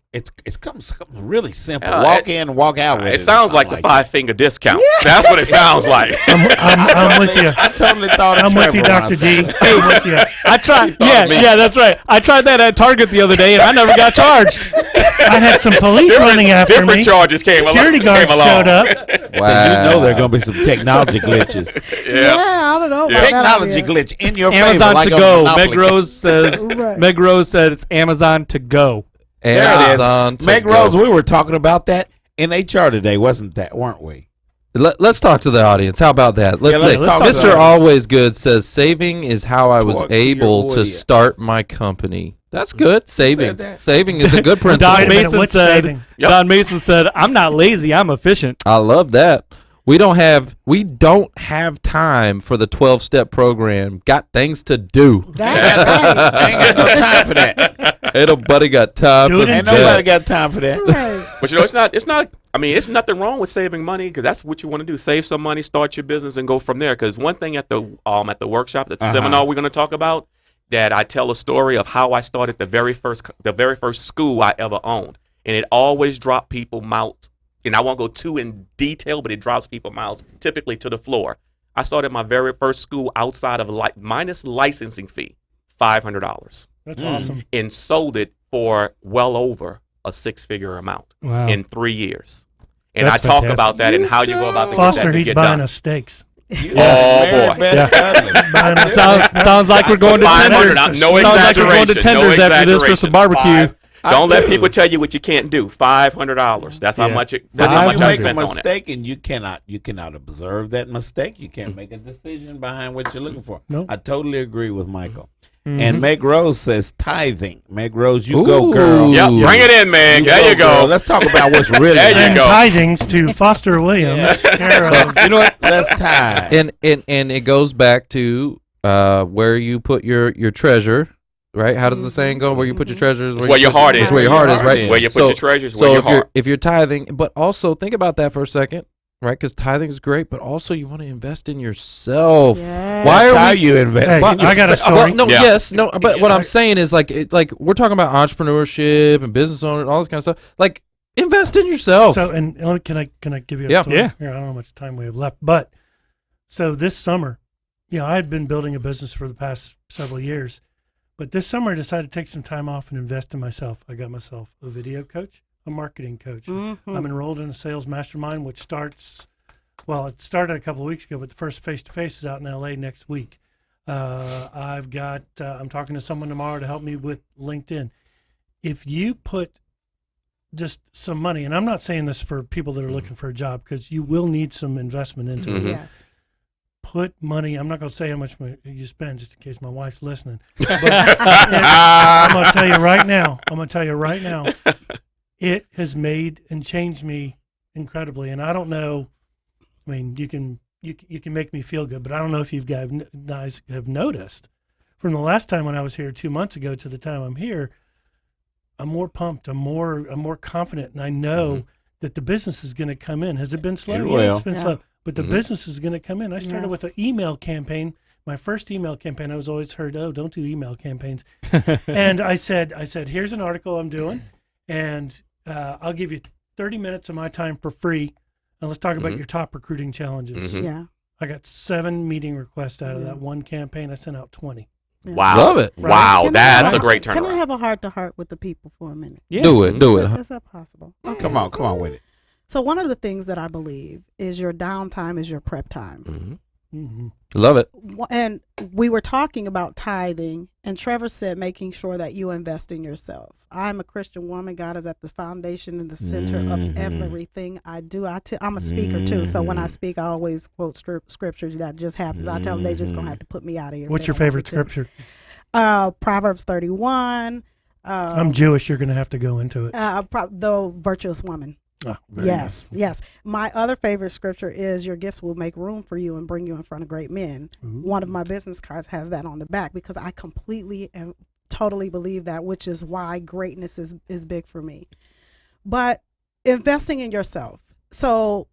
something really simple. Yeah, Walk in, walk out with it. It sounds like the that. 5-finger discount. That's what it sounds like. I'm with you. I totally thought of I'm with you, Trevor when I Dr. D. said that. I'm with you. I tried. thought of me. Yeah, that's right. I tried that at Target the other day, and I never got charged. I had some police running after different me. charges came Security along. guards came along. showed up. Wow. So you know there are going to be some technology glitches. Yeah. I don't know. About Technology that glitch in your Amazon favor, like to on go. Monopoly. Meg Rose says. Right. Meg Rose said it's Amazon to go. There it Amazon is. to Meg go. Rose, we were talking about that in HR today, weren't we? Let's talk to the audience. How about that? Let's Yeah, let's see. talk to the Mr. audience. Always Good says saving is how I was Talk to your able to audience. start my company. That's good. Saving. that? Saving is a good Don principle. Wait a minute, Mason what's said. saving? Yep. Don Mason said, "I'm not lazy. I'm efficient." I love that. We don't have time for the 12-step program. Got things to do. That's right. I ain't got no time for that. Ain't nobody got time Do for it in Ain't that. nobody got time for that. Right. But you know, it's not. I mean, it's nothing wrong with saving money because that's what you want to do. Save some money, start your business, and go from there. Because one thing at the workshop, the seminar we're going to talk about, that I tell a story of how I started the very first school I ever owned, and it always dropped people mouths. And I won't go too in detail, but it drops people mouths typically to the floor. I started my very first school outside of minus licensing fee, $500, That's awesome. and sold it for well over a 6-figure amount Wow. in 3 years. And That's I talk fantastic. about that and how you go about to Foster, get that to he's get buying done. us steaks. Oh, boy. Buying us Sounds steaks. sounds like we're going to 500, tenders. no Sounds like we're going to exaggeration, no tenders after this for some exaggeration. barbecue. Don't let people tell you what you can't do. $500. That's how Yeah. much. But That's how if much you I make a spent on it. mistake and you cannot observe that mistake. You can't make a decision behind what you're looking for. Nope. I totally agree with Michael. Mm-hmm. And Meg Rose says tithing. Meg Rose, you go, girl. Yep, bring it in, man. There you girl. go. Let's talk about what's really There you And go. tithings to Foster Williams, care of You know what? Let's tithe. And it goes back to where you put your treasure, right? How does the saying go? Where you put your treasures, Where your heart is. Where your heart is, right? Where you put So- your treasures, So where your if you're heart. if you're tithing, but also think about that for a second, right? Because tithing is great, but also you want to invest in yourself. Yeah. Why That's are how we? you invest. Hey, in I got a yourself. story. Well, no, Yeah. yes, no, but what I'm saying is like we're talking about entrepreneurship and business owner and all this kind of stuff. Like invest in yourself. So, and can I give you a Yeah. story? Yeah. Here, I don't know how much time we have left, but so this summer, I had been building a business for the past several years, but this summer I decided to take some time off and invest in myself. I got myself a video coach, a marketing coach. Mhm. I'm enrolled in a sales mastermind, which starts. Well, it started a couple of weeks ago, but the first face-to-face is out in LA next week. I'm talking to someone tomorrow to help me with LinkedIn. If you put just some money, and I'm not saying this for people that are looking for a job because you will need some investment into it. Yes. Put money. I'm not going to say how much you spend just in case my wife's listening. But I'm going to tell you right now. It has made and changed me incredibly, and I don't know. I mean, you can make me feel good, but I don't know if you guys have noticed from the last time when I was here 2 months ago to the time I'm here. I'm more pumped. I'm more confident, and I know that the business is going to come in. Has it been slow? It Yeah, will. it's been Yeah. slow, but the business is going to come in. I started with an Yes. email campaign. My first email campaign, I was always heard, "Oh, don't do email campaigns." And I said, "Here's an article I'm doing, and I'll give you 30 minutes of my time for free, and let's talk about your top recruiting challenges." Mhm. Yeah. I got 7 meeting requests out of Yeah. that one campaign. I sent out 20. Wow. Love it. Wow, Can I that's have a great Can I turnaround. have a heart-to-heart with the people for a minute? Yeah. Do it. Is that possible? Okay. Come on with it. So one of the things that I believe is your downtime is your prep time. Mm-hmm. Love it. And we were talking about tithing, and Trevor said making sure that you invest in yourself. I'm a Christian woman. God is at the foundation and the center of everything I do. I'm a speaker too, so when I speak, I always quote scriptures. That just happens. I tell them they just gonna have to put me out of here. What's your favorite scripture? Proverbs 31. I'm Jewish. You're gonna have to go into it. The virtuous woman. Oh, very Yes, nice. yes. My other favorite scripture is your gifts will make room for you and bring you in front of great men. Ooh. One of my business cards has that on the back because I completely and totally believe that, which is why greatness is big for me. But investing in yourself. So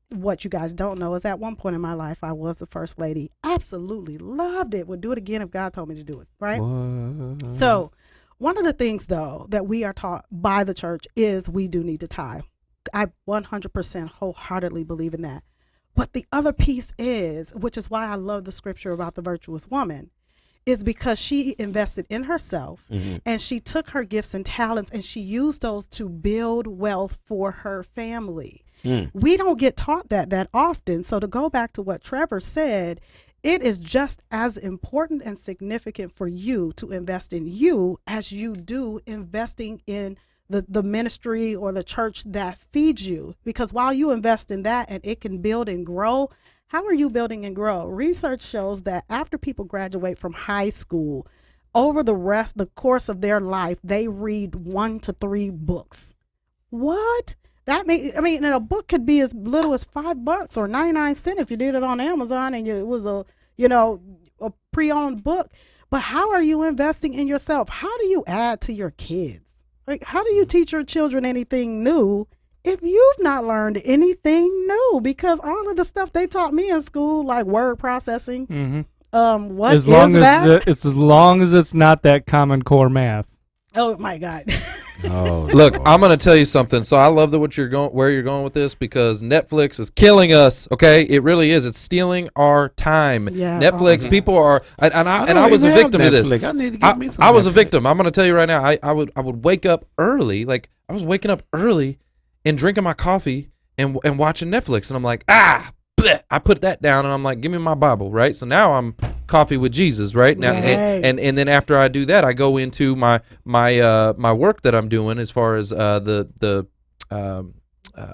what you guys don't know is at one point in my life, I was the first lady. Absolutely loved it. Would do it again if God told me to do it, right? What? So one of the things, though, that we are taught by the church is we do need to tithe. I 100% wholeheartedly believe in that. But the other piece is, which is why I love the scripture about the virtuous woman, is because she invested in herself and she took her gifts and talents and she used those to build wealth for her family. We don't get taught that often. So to go back to what Trevor said, it is just as important and significant for you to invest in you as you do investing in the ministry or the church that feeds you. Because while you invest in that and it can build and grow, how are you building and grow? Research shows that after people graduate from high school, over the course of their life, they read 1 to 3 books. What? And a book could be as little as $5 or 99 cents if you did it on Amazon and it was a pre-owned book. But how are you investing in yourself? How do you add to your kids? Like, how do you teach your children anything new if you've not learned anything new? Because all of the stuff they taught me in school, like word processing, what as is long that? It's as long as it's not that Common Core math. Oh my God. Oh, Look, Lord. I'm going to tell you something. So I love that where you're going with this because Netflix is killing us. Okay, it really is. It's stealing our time. Yeah. Netflix, people are, and I don't was a even have victim of this. Netflix. I need to get me some I was a Netflix. victim. I'm going to tell you right now. I would wake up early. Like I was waking up early and drinking my coffee and watching Netflix, and I'm like, bleh. I put that down, and I'm like, give me my Bible, right? So now I'm coffee with Jesus, right now, Right. and then after I do that, I go into my work that I'm doing as far as the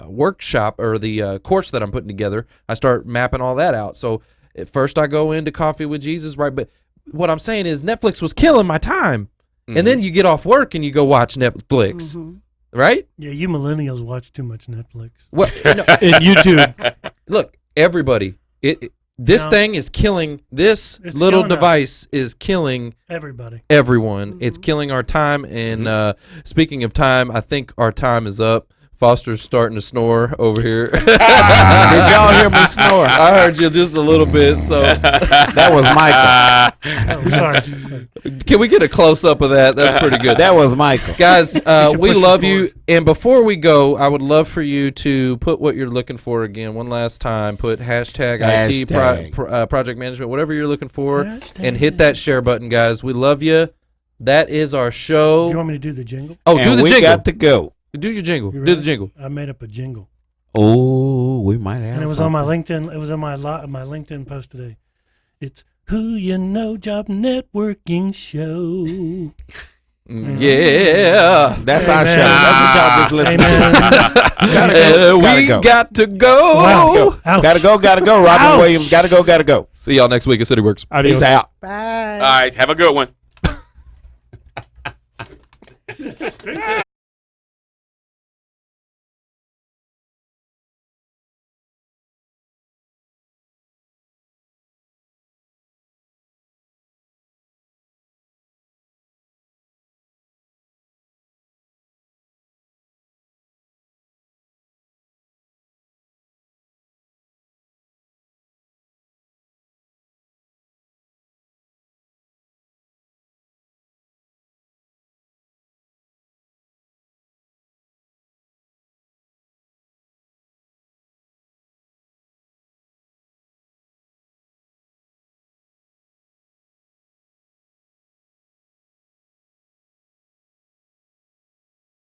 workshop or the course that I'm putting together. I start mapping all that out. So at first I go into coffee with Jesus, right? But what I'm saying is Netflix was killing my time, and then you get off work and you go watch Netflix, right? Yeah, you millennials watch too much Netflix. Well, And YouTube. look, everybody, this No. thing is killing. This It's little killing us. device is killing Everybody. everyone. It's killing our time. And speaking of time, I think our time is up. Foster's starting to snore over here. Did y'all hear me snore? I heard you just a little bit. So That was Michael. Oh, sorry. can we get a close up of that? That's pretty good. That was Michael. Guys, we push love it you. forward. And before we go, I would love for you to put what you're looking for again one last time. Put hashtag IT Hashtag. project management, whatever you're looking for, Hashtag. and hit that share button, guys. We love you. That is our Do you show. want me to do the jingle? Oh, And do the we jingle. got to go. Do your jingle. You Do the ready? jingle. I made up a jingle. Oh, we might have. And it was on my LinkedIn. It was on my LinkedIn post today. It's Who You Know Job Networking Show. Yeah. That's Amen. our show. That's what y'all just listened Amen. to. Gotta go. Gotta We go. got to go. Wow. Ouch. Gotta go. Gotta go. Robin Ouch. Williams. Gotta go. Gotta go. See y'all next week at CityWorks. Adios. Peace out. Bye. All right, have a good one.